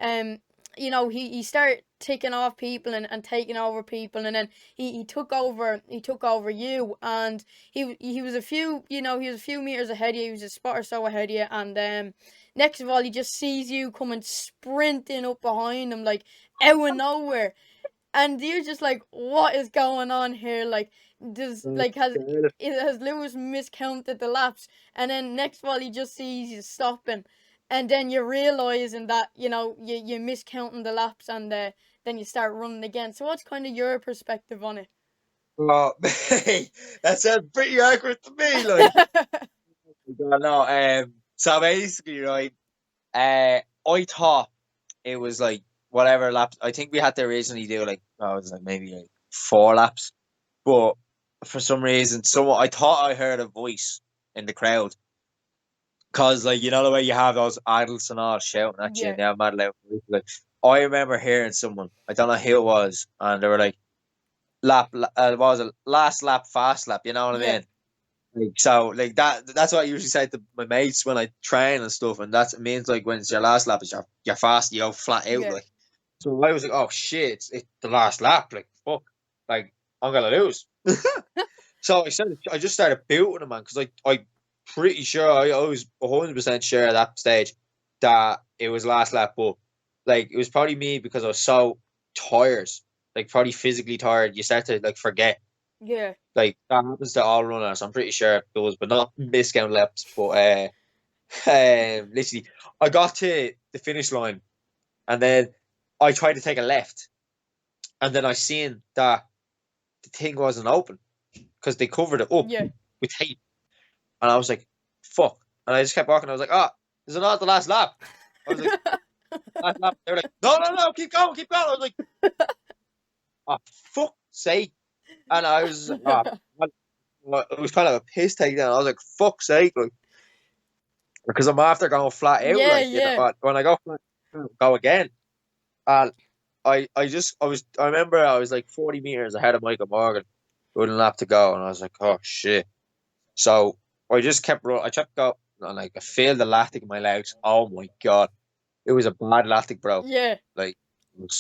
and he started ticking off people and taking over people, and then he took over you, and he was a few meters ahead of you. He was a spot or so ahead of you, and next of all he just sees you coming sprinting up behind him like out of nowhere, and you're just like, what is going on here? Like, does like has Lewis miscounted the laps? And then next of all, he just sees you stopping, and then you're realizing that you're miscounting the laps, and then you start running again. So what's kind of your perspective on it? Well, that sounds pretty accurate to me. Like, no, so basically, right, I thought it was like whatever laps. I think we had to originally do like, oh, it was like maybe like 4 laps. But for some reason, I thought I heard a voice in the crowd, because, like, the way you have those adults and all shouting at you Yeah, and they have mad loud voices. Like, I remember hearing someone, I don't know who it was, and they were like, what was it, last lap, fast lap, you know what I yeah, mean? Like, so, like, that's what I usually say to my mates when I train and stuff, and it means, like, when it's your last lap, you're fast, you go flat out, yeah, like. So I was like, oh shit, it's the last lap, like, fuck, like, I'm gonna lose. So I just started booting him, man, because I pretty sure, I was 100% sure at that stage that it was last lap, but like, it was probably me because I was so tired, like probably physically tired. You start to like forget, yeah, like that happens to all runners. I'm pretty sure it does, but not miscount laps. But literally, I got to the finish line, and then I tried to take a left, and then I seen that the thing wasn't open because they covered it up yeah. with tape. And I was like, fuck. And I just kept walking. I was like, ah, this is not the last lap. I was like, last lap. They were like, no, no, no, keep going, keep going. I was like, oh, fuck's sake. And I was, it was kind of a piss take then. I was like, fuck's sake. Like, because I'm after going flat out. Yeah, Like, yeah, when I go flat out, go again. And I remember I was like 40 meters ahead of Michael Morgan with a lap to go. And I was like, oh, shit. So I just kept running. I kept going, and like I feel the lactic in my legs. Oh my god! It was a bad lactic, bro. Yeah. Like it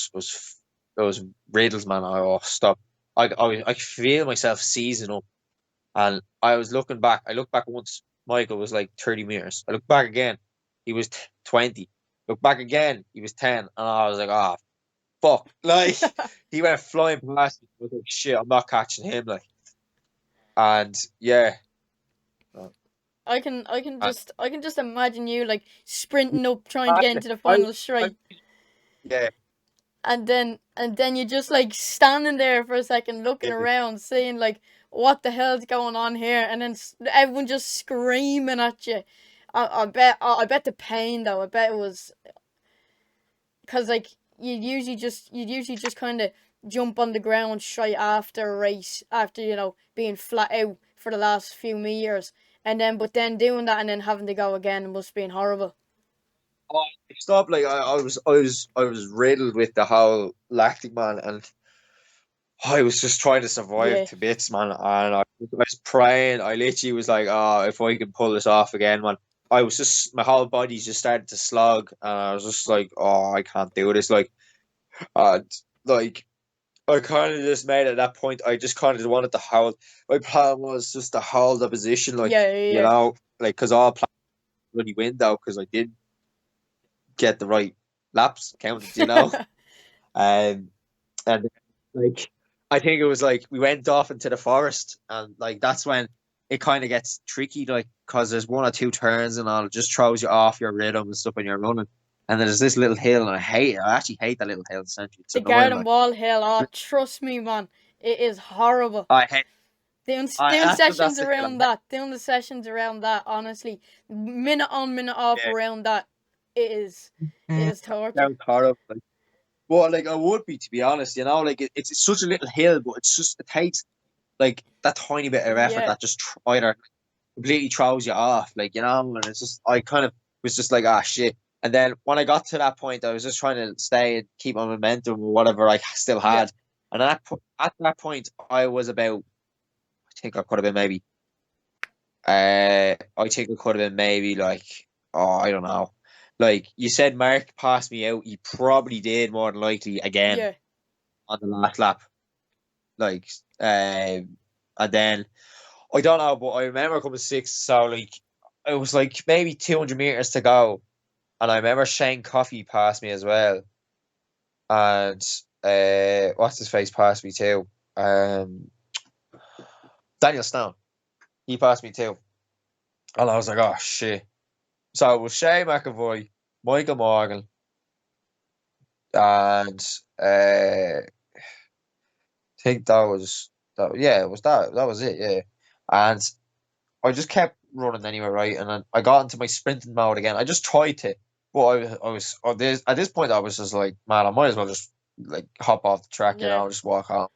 was riddles, man. Oh, stop. I feel myself seizing up, and I was looking back. I looked back once. Michael was like 30 meters. I looked back again. He was 20. Looked back again. He was 10, and I was like, oh fuck! Like he went flying past me. I was like, shit, I'm not catching him. Like, and yeah, uh, I can just imagine you like sprinting up trying to get I, into the I, final I straight, yeah, and then you're just like standing there for a second looking yeah. around saying like what the hell's going on here, and then everyone just screaming at you. I bet the pain though, I bet it was because like you'd usually just kind of jump on the ground straight after a race, after being flat out for the last few meters, and then but then doing that and then having to go again must have been horrible. Oh, stop! Like I was riddled with the whole lactic, man, and I was just trying to survive Yeah, to bits, man. And I was praying. I literally was like, "Oh, if I can pull this off again, man." I was just my whole body just started to slug, and I was just like, "Oh, I can't do this." And like I kind of just made at that point. I just kind of wanted to hold. My plan was just to hold the position, yeah, yeah, like because all plan bloody window because I did get the right laps counted, yeah. um, and like I think it was like we went off into the forest, and like that's when it kind of gets tricky, like because there's one or two turns and all, it just throws you off your rhythm and stuff when you're running. And there's this little hill, and I hate it. I actually hate that little hill. Essentially, it's The annoying. Garden Like Wall Hill, oh trust me, man, it is horrible. I hate. Doing sessions That's the hill. around that, doing the sessions around that, honestly, minute on, minute off Yeah, around that, it is, it is torture. sounds horrible. But like I would be, to be honest, like it's such a little hill, but it's just it takes like that tiny bit of effort Yeah, that just either completely throws you off, and it's just I kind of was just like, ah, shit. And then when I got to that point, I was just trying to stay and keep my momentum or whatever I still yeah, had. And at that point, I was about, I think I could have been maybe, I think it could have been maybe like, oh, I don't know. Like you said, Mark passed me out. He probably did more than likely again yeah, on the last lap. Like, and then I don't know, but I remember coming sixth. So like, it was like maybe 200 meters to go, and I remember Shane Coffey passed me as well, and what's his face passed me too. Um, Daniel Stone, he passed me too, and I was like, oh shit. So it was Shane McAvoy, Michael Morgan, and I think that was that. Yeah, it was that. That was it. Yeah, and I just kept running anyway, right? And then I got into my sprinting mode again. I just tried to, but I was at this point I was just like, man, I might as well just like hop off the track, yeah, just walk on.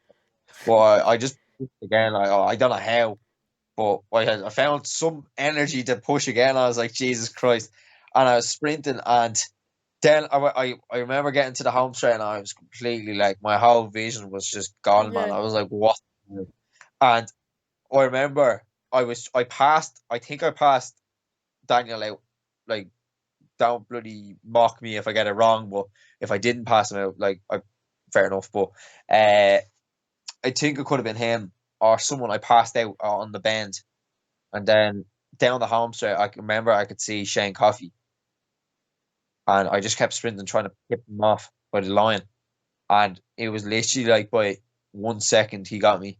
Well, I just again, I don't know how, but I found some energy to push again. I was like, Jesus Christ, and I was sprinting, and then I remember getting to the home straight, and I was completely like my whole vision was just gone, man. yeah, I was like, what? And I remember I passed. I think I passed Daniel out. Like, don't bloody mock me if I get it wrong, but if I didn't pass him out, like, fair enough. But I think it could have been him or someone I passed out on the bend, and then down the home straight, I can remember I could see Shane Coffey, and I just kept sprinting, trying to pick him off by the line, and it was literally like by 1 second he got me,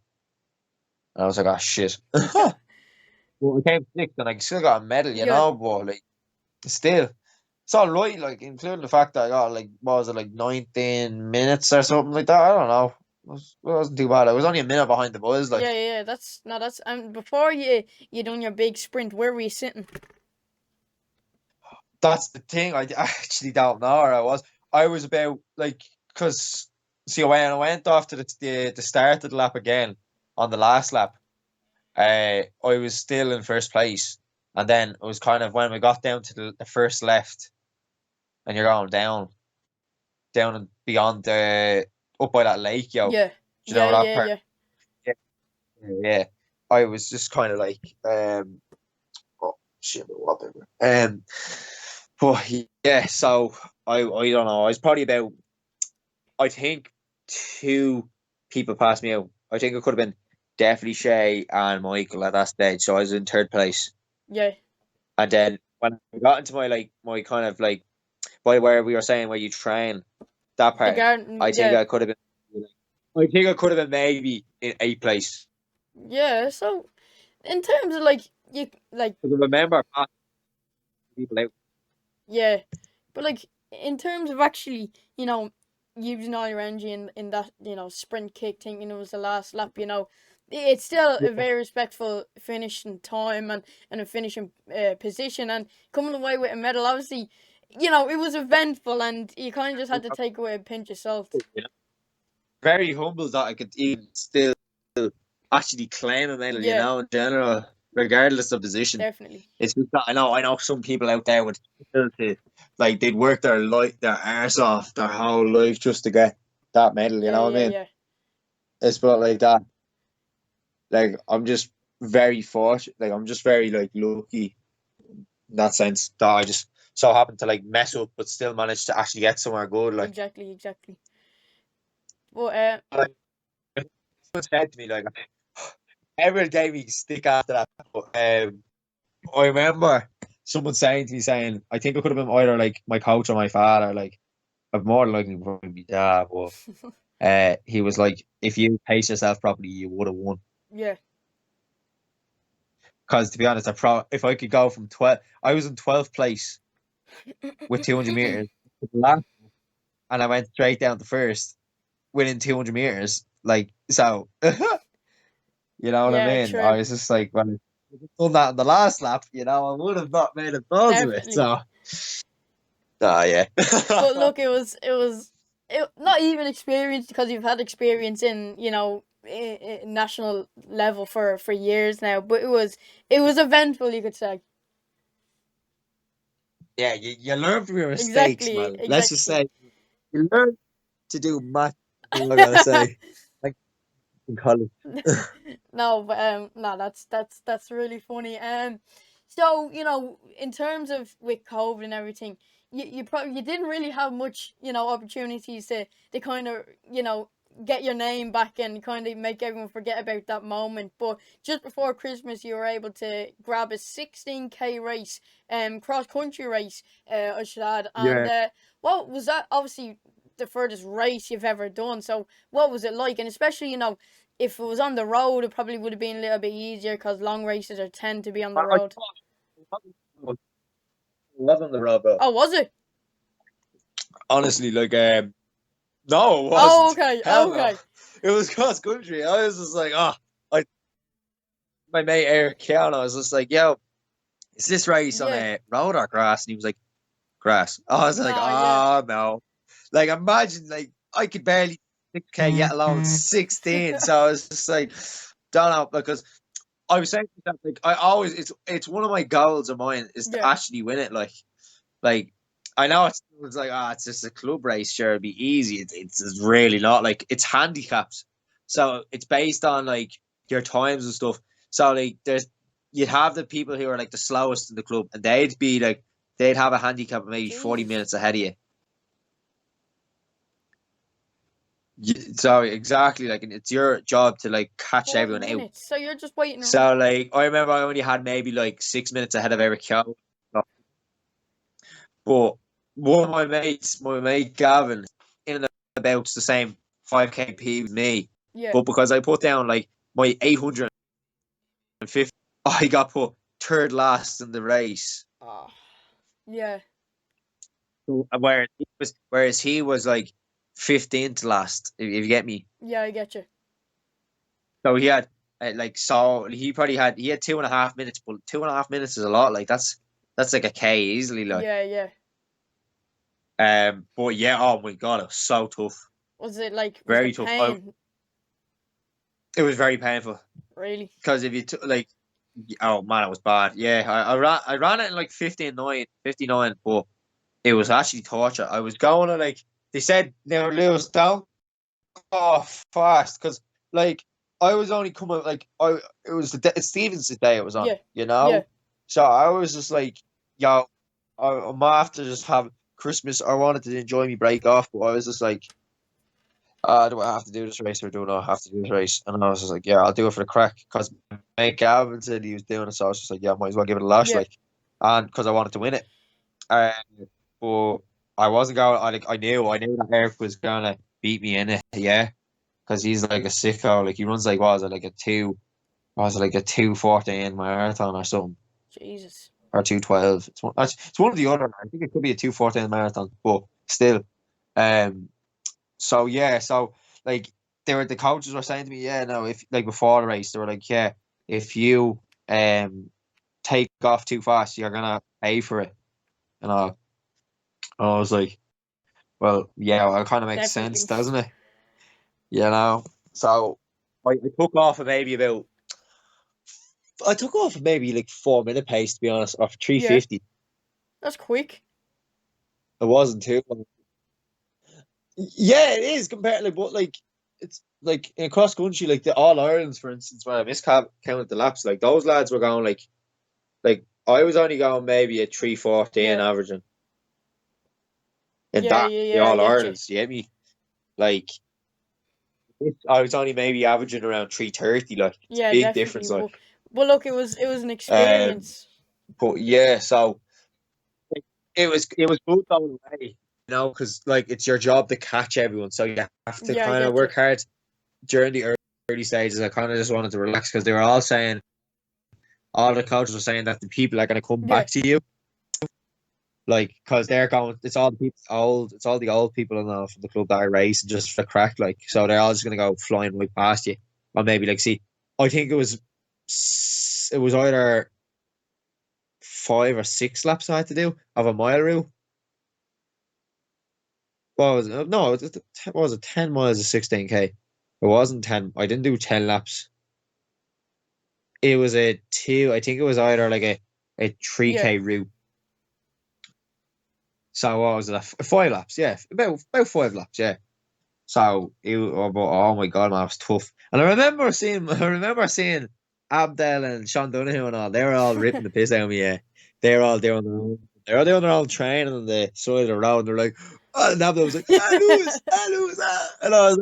and I was like, oh shit. Well, we came sixth, and I still got a medal, yeah, but like still. It's all right, like including the fact that I got like what was it, like 19 minutes or something like that. I don't know. It wasn't too bad. I was only a minute behind the boys. yeah, Like yeah. That's no, that's before you done your big sprint. Where were you sitting? that's the thing. I actually don't know where I was. I was about like because see when I went off to the start of the lap again on the last lap, I was still in first place, and then it was kind of when we got down to the first left, and you're going down and beyond the up by that lake, yo. Yeah, Do you know yeah, that yeah, part? yeah, Yeah, yeah. I was just kind of like, oh shit, my wallpaper. But yeah, so I don't know. I was probably about, I think, two people passed me out. I think it could have been definitely Shay and Michael at that stage. So I was in third place. Yeah, And then when I got into my kind of like, by where we were saying where you train, that the part, I garden. think Yeah, I could have been. I think I could have been maybe in eighth place. yeah. So in terms of like you like Because I remember passing people out. yeah, but like in terms of actually using all your energy in that sprint kick, thinking it was the last lap, it's still a very respectful finishing time and a finishing position and coming away with a medal. Obviously, it was eventful and you kind of just had to take away a pinch of salt. Yeah. Very humble that I could even still actually claim a medal, Yeah, in general, regardless of position. definitely. It's just that I know some people out there would still to, like, they'd work their arse off their whole life just to get that medal, you Yeah, know what I yeah, mean? yeah. It's about like that. Like, I'm just very fortunate, like I'm just very like lucky in that sense that I just so happened to like mess up but still manage to actually get somewhere good. Like, Exactly, exactly. But like someone said to me, like, everyone gave me stick after that. But, I remember someone saying to me, saying, I think it could have been either like my coach or my father, like, I've more than likely probably be dad, but he was like, if you pace yourself properly, you would have won. yeah, Because to be honest, if I could go from 12, I was in 12th place with 200 meters, with the last, and I went straight down to first within 200 meters. Like, so, you know what I yeah, mean? I true, was just like, well, if I'd done that in the last lap, I would have not made a balls of it. definitely. So, yeah. But look, not even experience because you've had experience in national level for years now. But it was eventful, you could say. Yeah, you learn from your mistakes, Exactly, man. Let's just exactly. say you learn to do math. I'm gonna say, like in college. No, but no, that's really funny. So in terms of with COVID and everything, you didn't really have much opportunities to kind of get your name back and kind of make everyone forget about that moment. But just before Christmas, you were able to grab a 16K race, cross country race, I should add. And Yeah. what was that? Obviously, the furthest race you've ever done. So what was it like? And especially if it was on the road, it probably would have been a little bit easier because long races are tend to be on the I road. was on the road, bro. Oh, was it? Honestly, like, no, it Oh, wasn't. okay, Hell no. okay. It was cross country. I was just like, I my mate Eourpean, I was just like, yo, is this race on Yeah. a road or grass? And he was like, grass. I was like, Nah, yeah. oh no. Like, imagine, like, I could barely 6K, yet alone 16. So I was just like, don't know, because I was saying to myself, like, I always, it's one of my goals of mine is to Yeah. actually win it. Like, I know it's like, it's just a club race, sure, it'd be easy. It's really not. Like, it's handicapped. So it's based on like your times and stuff. So like you'd have the people who are like the slowest in the club and they'd have a handicap of maybe 40 Jeez. minutes ahead of you. So exactly, like, and it's your job to like catch 40 everyone out. minutes. So you're just waiting around. So like I remember I only had maybe like 6 minutes ahead of Eric Kyo. But one of my mate Gavin, in and about the same 5K with me. Yeah. But because I put down like my 850, I got put third last in the race. Oh. Yeah. So, whereas he was like 15th last, if you get me. Yeah, I get you. So he had he had 2.5 minutes, but 2.5 minutes is a lot. Like, that's like a K easily. Like, Yeah, yeah. but yeah, oh my god, it was so tough, Was the very tough. pain It was very painful really? because if you took like, oh man, it was bad. Yeah, I ran it in like 59, but it was actually torture. I was going to like, they said, now Lewis, don't go fast because like I was only coming like it was Stevens' day it was on, Yeah. Yeah. so I was just like, yo. I'm after just have Christmas. I wanted to enjoy me break off, but I was just like, do I have to do this race or do I not have to do this race? And I was just like, yeah, I'll do it for the crack because mate Gavin said he was doing it, so I was just like, yeah, might as well give it a lash, Yeah, like, and because I wanted to win it. Uh, but I wasn't going. I knew that Eric was gonna beat me in it, yeah, because he's like a sicko. Like he runs like what was it like a two? Was it like a 2:14 marathon or something? Jesus. Or 2:12. It's one of the other. I think it could be a 2:14 marathon, but still. Um. So yeah. So like the coaches were saying to me, yeah, no, if like before the race, they were like, yeah, if you take off too fast, you're gonna pay for it. And I was like, well, yeah, well, it kind of makes sense, Definitely. doesn't it? You know. So I took off at maybe about. I took off at maybe like 4 minute pace to be honest, or three Yeah, fifty. that's quick. It wasn't too. Yeah, it is compared like but like it's like in cross country, like the All Irelands, for instance, when I miscounted the laps, like those lads were going like I was only going maybe a 3:14 Yeah, averaging in yeah, that yeah, the yeah. I All get you. Irelands, you get me? Like I was only maybe averaging around 3:30, like it's a Yeah, big definitely. difference, like But look, it was an um experience. but yeah, so it was good though, way, because like it's your job to catch everyone, so you have to Yeah, I kind of get you. work hard during the early stages. I kind of just wanted to relax because they were all saying, all the coaches were saying that the people are going to come Yeah, back to you, like, because they're going, it's all the people old, it's all the old people and all from the club that are racing just for the crack, like, so they're all just going to go flying right past you, or maybe like see, I think it was either 5 or 6 laps I had to do of a mile route. What was it? No, what was it? 10 miles of 16K. It wasn't 10. I didn't do 10 laps. It was a two. I think it was either like a three yeah, k route. So what was it? 5 laps, yeah, about 5 laps, yeah. So oh my god, man, it was tough. And I remember seeing Abdel and Sean Donoghue and all. They were all ripping the piss out of me. Yeah, they're all doing their own training on the side of the road. And they're like, oh, and Abdel was like, ah, Lewis, ah. And I was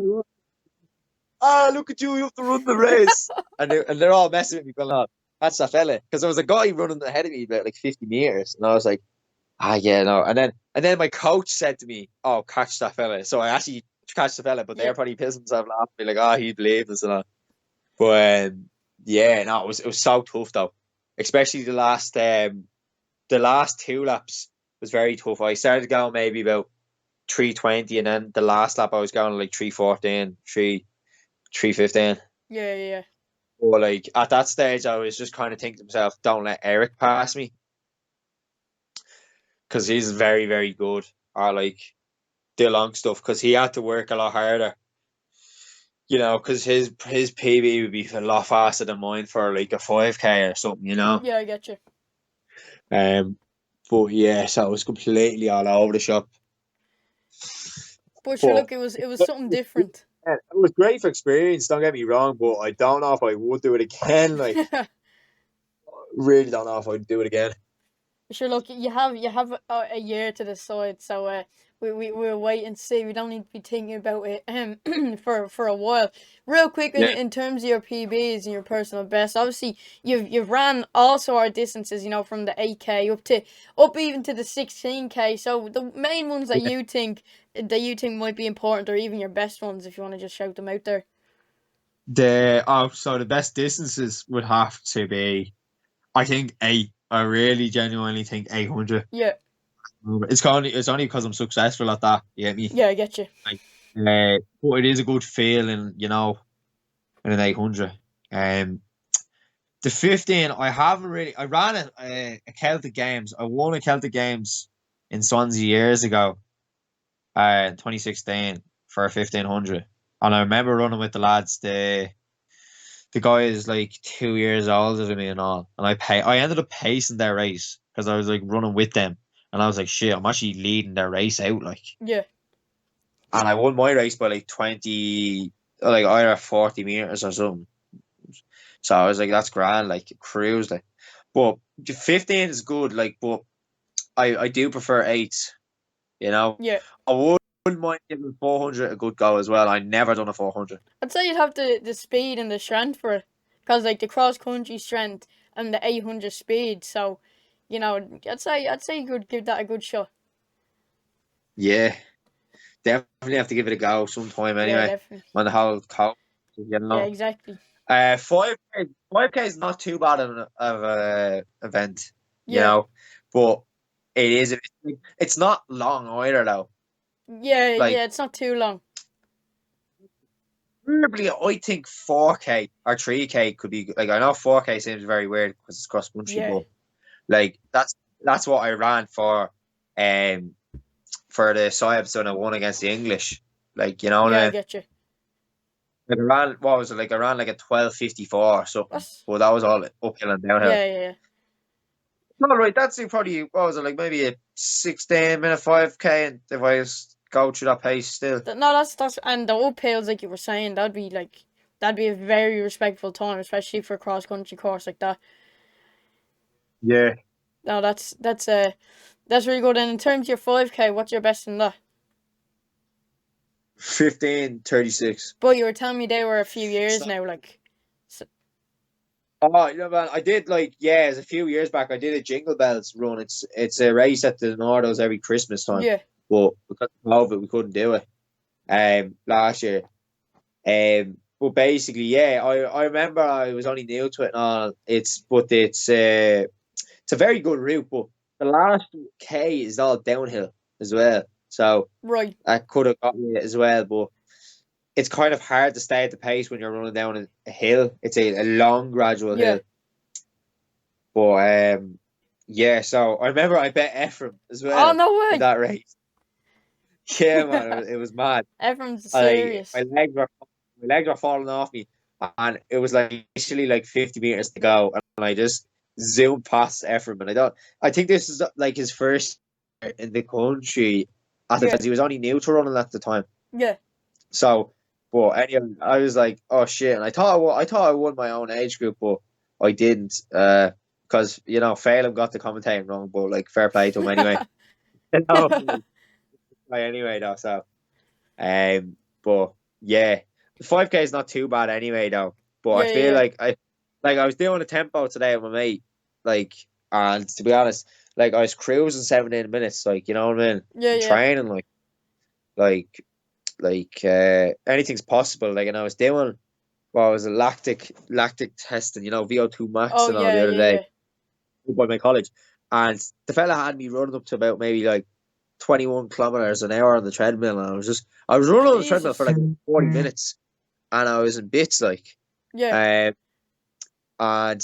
like, look at you have to run the race. And they're all messing with me, going, oh, that's that fella. Because there was a guy running ahead of me about like 50 meters. And I was like, yeah, no. And then my coach said to me, oh, catch that fella. So I actually catch the fella, but yeah, they're probably pissing themselves laughing, like, oh, he believed us and all. But yeah, no, it was so tough though. Especially the last 2 laps was very tough. I started going maybe about 3:20, and then the last lap I was going like 3:14, 3:15. yeah, yeah. Or like at that stage, I was just kind of thinking to myself, don't let Eric pass me because he's very, very good. Or like the long stuff because he had to work a lot harder. Because his PB would be a lot faster than mine for like a 5K or something. Yeah, I get you. Um, but yeah, so it was completely all over the shop. But sure, But look, it was something different. it was great for experience. Don't get me wrong, but I don't know if I would do it again. Like, really don't know if I'd do it again. Sure, look, you have a year to decide, so we'll wait and see. We don't need to be thinking about it for a while. Real quick, in, Yeah. in terms of your PBs and your personal best, obviously you've ran also our distances, from the 8K up even to the 16K. So the main ones that you think might be important, or even your best ones, if you want to just shout them out there. So the best distances would have to be, I think, 8. I really genuinely think 800. Yeah, It's only because I'm successful at that. You get me? yeah, I get you. Like, but it is a good feeling, in an 800. Um, the 15, I haven't really. I ran a Celtic Games. I won a Celtic Games in Swansea years ago, 2016 for a 1500, and I remember running with the lads. The guy is like 2 years older than me and all, and I ended up pacing their race because I was like running with them, and I was like, shit, I'm actually leading their race out, like, Yeah, and I won my race by like 20, like either 40 meters or something. So I was like, that's grand, like cruise, like. But the 15 is good, like, but I do prefer eights. You know, Yeah. I wouldn't mind giving 400 a good go as well. I never done a 400. I'd say you'd have the speed and the strength for it. Because, like, the cross country strength and the 800 speed. So, I'd say you could give that a good shot. Yeah, definitely have to give it a go sometime Yeah, anyway. definitely. On the whole coast, you Yeah, know. exactly. 5K is not too bad of a event, you Yeah. know, but it is. It's not long either though. Yeah, Like, yeah, it's not too long. probably I think 4K or 3K could be like. I know 4K seems very weird because it's cross country, Yeah. but like that's what I ran um, for the siabs when I won against the English. Like, you know what Yeah, I I mean? get you. Like I ran, what was it? Like I ran like a 12:54 or something. That's, But that was all uphill and downhill. yeah, yeah, yeah. No, right, that's probably, what was it, like maybe a 16-minute 5K, and if I just go through that pace still. No, that's, and the uphills, like you were saying, that'd be a very respectful time, especially for a cross country course like that. Yeah. No, that's really good. And in terms of your 5K, what's your best in that? 15:36. But you were telling me they were a few years So, now, like, so, oh, man, I did like, yeah, it was a few years back. I did a Jingle Bells run. It's a race at the Nordos every Christmas time, yeah, but because of COVID, we couldn't do it. Last year. But basically, yeah, I remember I was only new to it and all. It's a very good route, but the last K is all downhill as well. So right, I could have got me as well, but it's kind of hard to stay at the pace when you're running down a hill. It's a long, gradual yeah. hill. But yeah, so I remember I bet Ephraim as Oh, well no in way! that race. Yeah, man, it was mad. Everyone's I serious. my legs were falling off me, and it was like literally like 50 meters to go, and I just zoomed past Ephraim, and I think this is like his first year in the country at the Yeah, time. He was only new to running at the time, yeah, so. But anyway, I was like, "Oh shit!" And I thought I won my own age group, but I didn't. Because Phelan got the commentating wrong, but like fair play to him anyway. No, anyway though. So Um, but yeah, the 5K is not too bad anyway though. But I yeah, feel yeah, like I was doing a tempo today with my mate, like, and to be honest, like I was cruising 17 minutes, like, you know what I mean? yeah, And yeah. training like anything's possible. Like, and I was doing what was a lactic testing, VO2 max Oh, and all the yeah, other yeah, day yeah, by my college, and the fella had me running up to about maybe like 21 kilometers an hour on the treadmill, and I was running on the treadmill for Jesus. like 40 minutes, and I was in bits, like, Yeah, um, and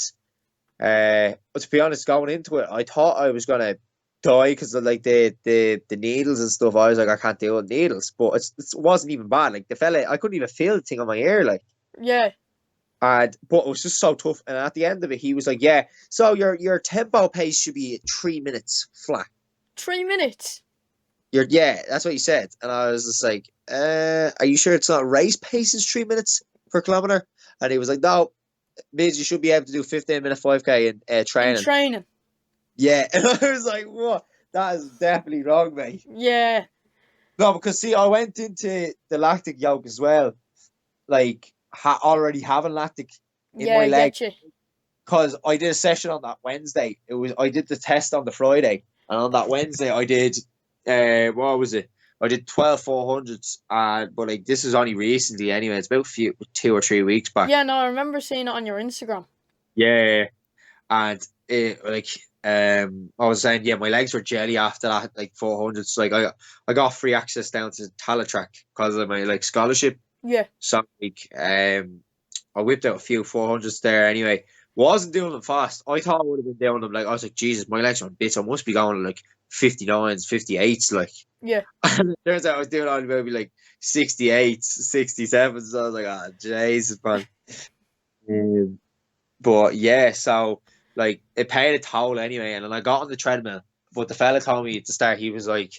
but to be honest, going into it, I thought I was gonna die because of like the needles and stuff. I was like, I can't deal with needles, but it wasn't even bad. Like the fella, I couldn't even feel the thing on my ear, like. yeah. And but it was just so tough. And at the end of it, he was like, "Yeah, so your tempo pace should be 3 minutes flat." 3 minutes. Yeah, that's what he said. And I was just like, are you sure it's not race pace is 3 minutes per kilometer? And he was like, no, means you should be able to do 15-minute 5K in In training. training. Yeah. And I was like, what? That is definitely wrong, mate. Yeah, No, because see, I went into the lactic yoke as well, like already having lactic in yeah, my I leg, get you. because I did a session on that Wednesday. I did the test on the Friday, and on that Wednesday I did what was it? I did 12 400s, but like this is only recently anyway. It's about 2 or 3 weeks back. Yeah, no, I remember seeing it on your Instagram. Yeah, and like I was saying, yeah, my legs were jelly after that, like 400s. Like I got free access down to Talatrack because of my like scholarship. Yeah, So like I whipped out a few 400s there anyway. Wasn't doing them fast. I thought I would have been doing them, like, I was like, Jesus, my legs are on bits. I must be going like 59s, 58s, like. yeah, And it turns out I was doing only maybe like 68s, 67s. So I was like, ah, Jesus, man. Um, but yeah, so like it paid a toll anyway. And then I got on the treadmill, but the fella told me at the start, he was like,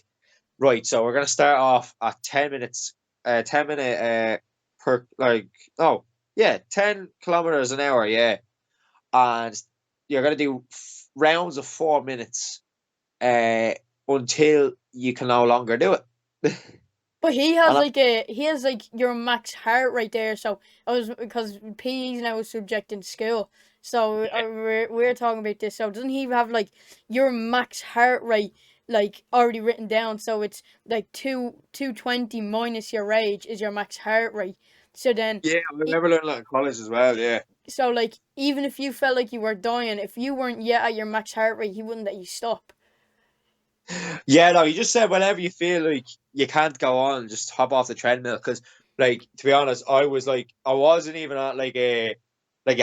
right, so we're gonna start off at 10 minutes, 10 minute per, like, oh yeah, 10 kilometers an hour, yeah. And you're gonna do rounds of 4 minutes until you can no longer do it. But And he has like your max heart rate there. So I was because PE's now a subject in school. So we're talking about this. So doesn't he have like your max heart rate like already written down? So it's like 220 minus your age is your max heart rate. So then, yeah, I e- remember learning that in college as well. Yeah. so like even if you felt like you were dying, if you weren't yet at your max heart rate, he wouldn't let you stop. Yeah, no, you just said whenever you feel like you can't go on, just hop off the treadmill. Because, like, to be honest, I wasn't even on like you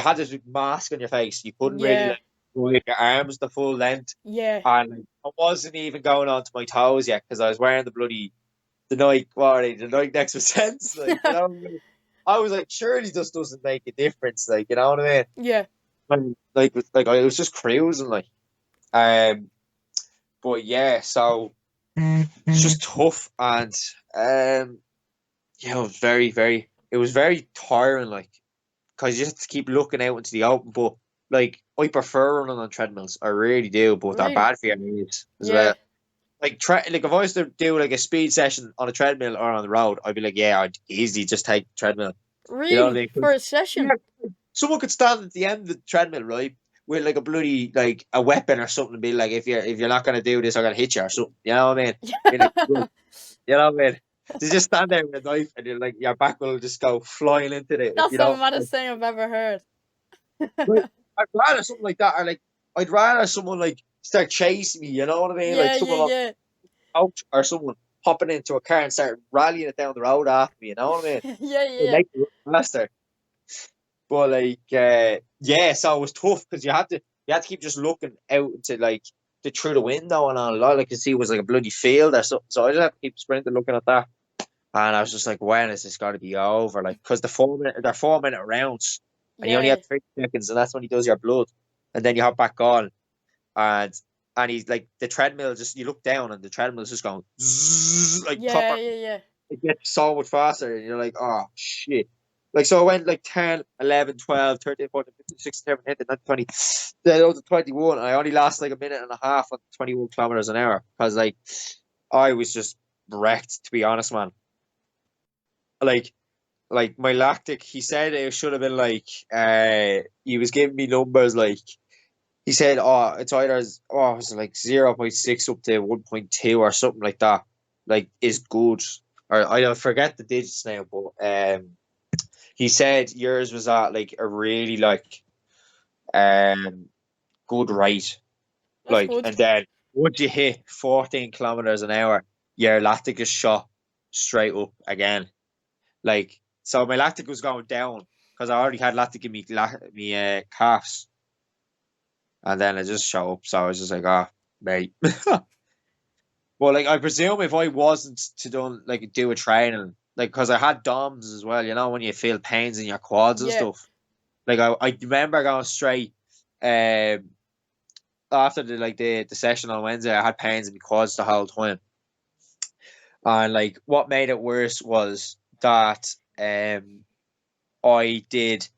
had this mask on your face. You couldn't really Yeah, like move your arms the full length, yeah, and like, I wasn't even going on to my toes yet because I was wearing the Nike, what are they, the Nike Next Percents, like you know. What I mean? I was like, surely this doesn't make a difference, like you know what I mean? yeah, Like I was just cruising, like um. But yeah, so it's just tough and yeah, it was very tiring, like because you have to keep looking out into the open. But like I prefer running on treadmills, I really do, but they're really, bad for your knees as yeah. well. Like if I was to do like a speed session on a treadmill or on the road, I'd be like, yeah, I'd easily just take the treadmill. You know what I Really? mean? 'Cause, For a session? yeah, someone could stand at the end of the treadmill, right? With like a bloody like a weapon or something and be like, if you're not gonna do this, I'm gonna hit you or something. You know what I mean? Be like, "Well," you know what I mean? To just stand there with a knife and you're like your back will just go flying into it if That's you the don't. maddest thing I've ever heard. Like, I'd rather something like that, or like I'd rather someone like start chasing me. You know what I mean? Like Yeah, yeah, someone on yeah. the couch or someone hopping into a car and start rallying it down the road after me. You know what I mean? Yeah, It yeah. makes it run faster. But like, yeah, so it was tough because you had to keep just looking out into like through the window and all I could see was like a bloody field or something. So I just had to keep sprinting, looking at that. And I was just like, when is this got to be over? Like, because they're 4 minute rounds, and you only Yeah. have 3 seconds, and that's when he does your blood, and then you hop back on, and he's like the treadmill. Just you look down, and the treadmill is just going zzz, like Yeah, proper. yeah, yeah. It gets so much faster, and you're like, oh shit. Like so, I went like 10, 11, 12, 13, 14, 15, 16, 17, 18, 19, 20. Then I was at 21. And I only lost like a minute and a half on 21 kilometers an hour because like I was just wrecked, to be honest, man. Like my lactic, he said it should have been like he was giving me numbers like he said, oh, it's either oh, it's like 0.6 up to 1.2 or something like that. Like is good. Or I don't forget the digits now, but he said yours was at like a really like um good rate. That's Like good. and then once you hit 14 kilometers an hour, your lactic is shot straight up again. Like, so my lactic was going down because I already had lactic in me calves, and then it just showed up. So I was just like, oh, mate. Well, like I presume if I wasn't to do a training, like because I had DOMs as well, you know, when you feel pains in your quads and Yeah. stuff. Like I remember going straight um after the session on Wednesday, I had pains in my quads the whole time. And like what made it worse was that I did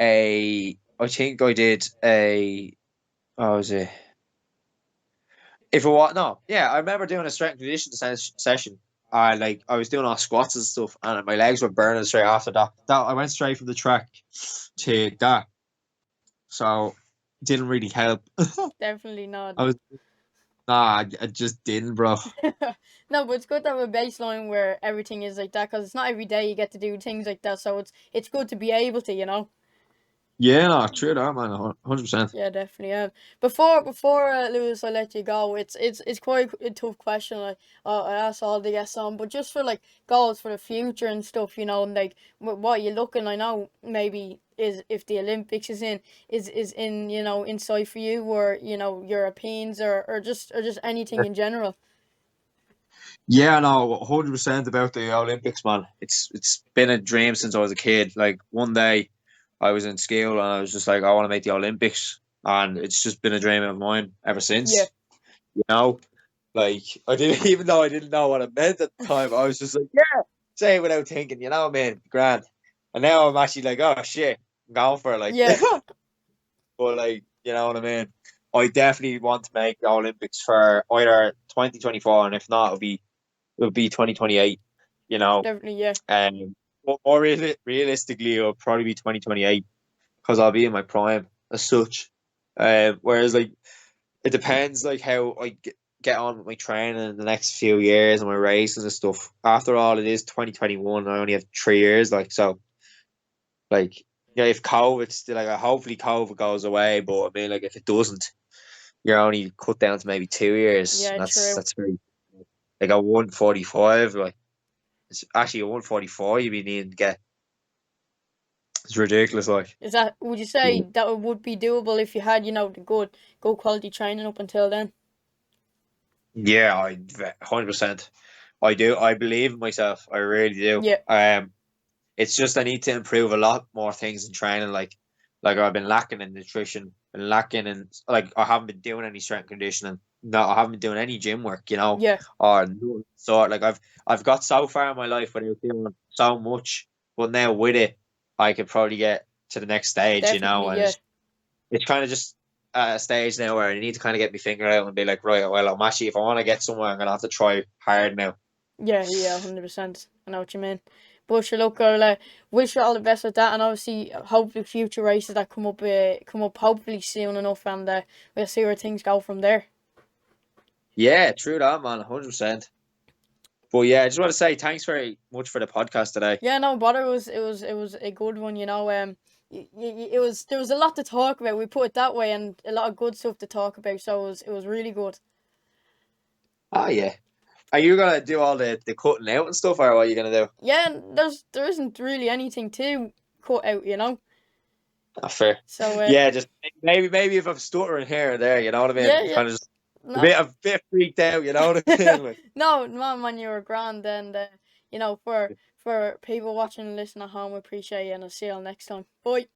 I think I did a, what was it? If it was, no, yeah, I remember doing a strength and conditioning session. I was doing all squats and stuff, and my legs were burning straight after that. I went straight from the track to that, so didn't really help. Definitely not. I was nah, I just didn't, bro. No, but it's good to have a baseline where everything is like that because it's not every day you get to do things like that. So it's good to be able to, you know. Yeah, no, true that, man, 100%. Yeah, definitely. Before Lewis, I let you go. It's quite a tough question. I ask all the guests on, but just for like goals for the future and stuff, you know, and like what you're looking. I know maybe is if the Olympics is in you know in sight for you, or you know Europeans or just anything in general. Yeah, no, 100% about the Olympics, man. It's been a dream since I was a kid. Like one day, I was in school and I was just like, I want to make the Olympics, and it's just been a dream of mine ever Yeah, since. You know, like I didn't even though I didn't know what it meant at the time. I was just like, yeah, say it without thinking. You know what I mean? Grand. And now I'm actually like, oh shit, I'm going for it. Like, yeah, but like, you know what I mean? I definitely want to make the Olympics for either 2024, and if not, it'll be 2028. You know, Definitely, yeah. but more realistically, it'll probably be 2028 because I'll be in my prime as such. Whereas like it depends like how I get on with my training in the next few years and my races and stuff. After all, it is 2021. I only have 3 years, like so. Like yeah, if COVID still like hopefully COVID goes away, but I mean like if it doesn't, you're only cut down to maybe 2 years. Yeah, true. That's very like a 145. Like it's actually a 144 you'd be needing to get. It's ridiculous. Like Would you say that it would be doable if you had, the good quality training up until then? yeah, 100%. I do. I believe in myself. I really do. Yeah, It's just I need to improve a lot more things in training. Like I've been lacking in nutrition, been lacking in like I haven't been doing any strength conditioning. No, I haven't been doing any gym work. yeah, Or no sort. Like I've got so far in my life without doing so much, but now with it, I could probably get to the next stage. definitely, And yeah. it's kind of just at a stage now where I need to kind of get my finger out and be like, right, well, I'm actually if I want to get somewhere, I'm gonna have to try hard now. Yeah, yeah, 100%. I know what you mean. But sure, look, I'll wish you all the best with that, and obviously, hopefully, future races that come up hopefully soon enough, and we'll see where things go from there. Yeah, true that, man, 100%. But yeah, I just want to say thanks very much for the podcast today. Yeah, no bother. It was a good one, it was there was a lot to talk about. We put it that way, and a lot of good stuff to talk about. So it was really good. Oh yeah. Are you gonna do all the cutting out and stuff, or what are you gonna do? Yeah, and there isn't really anything to cut out. Oh, fair. So Yeah, just maybe if I'm stuttering here or there, you know what I yeah, mean? yeah, Kind of just no. a bit freaked out, you know what I mean? Like, No, man, you were grand, and for people watching and listening at home, we appreciate you, and I'll see you all next time. Bye.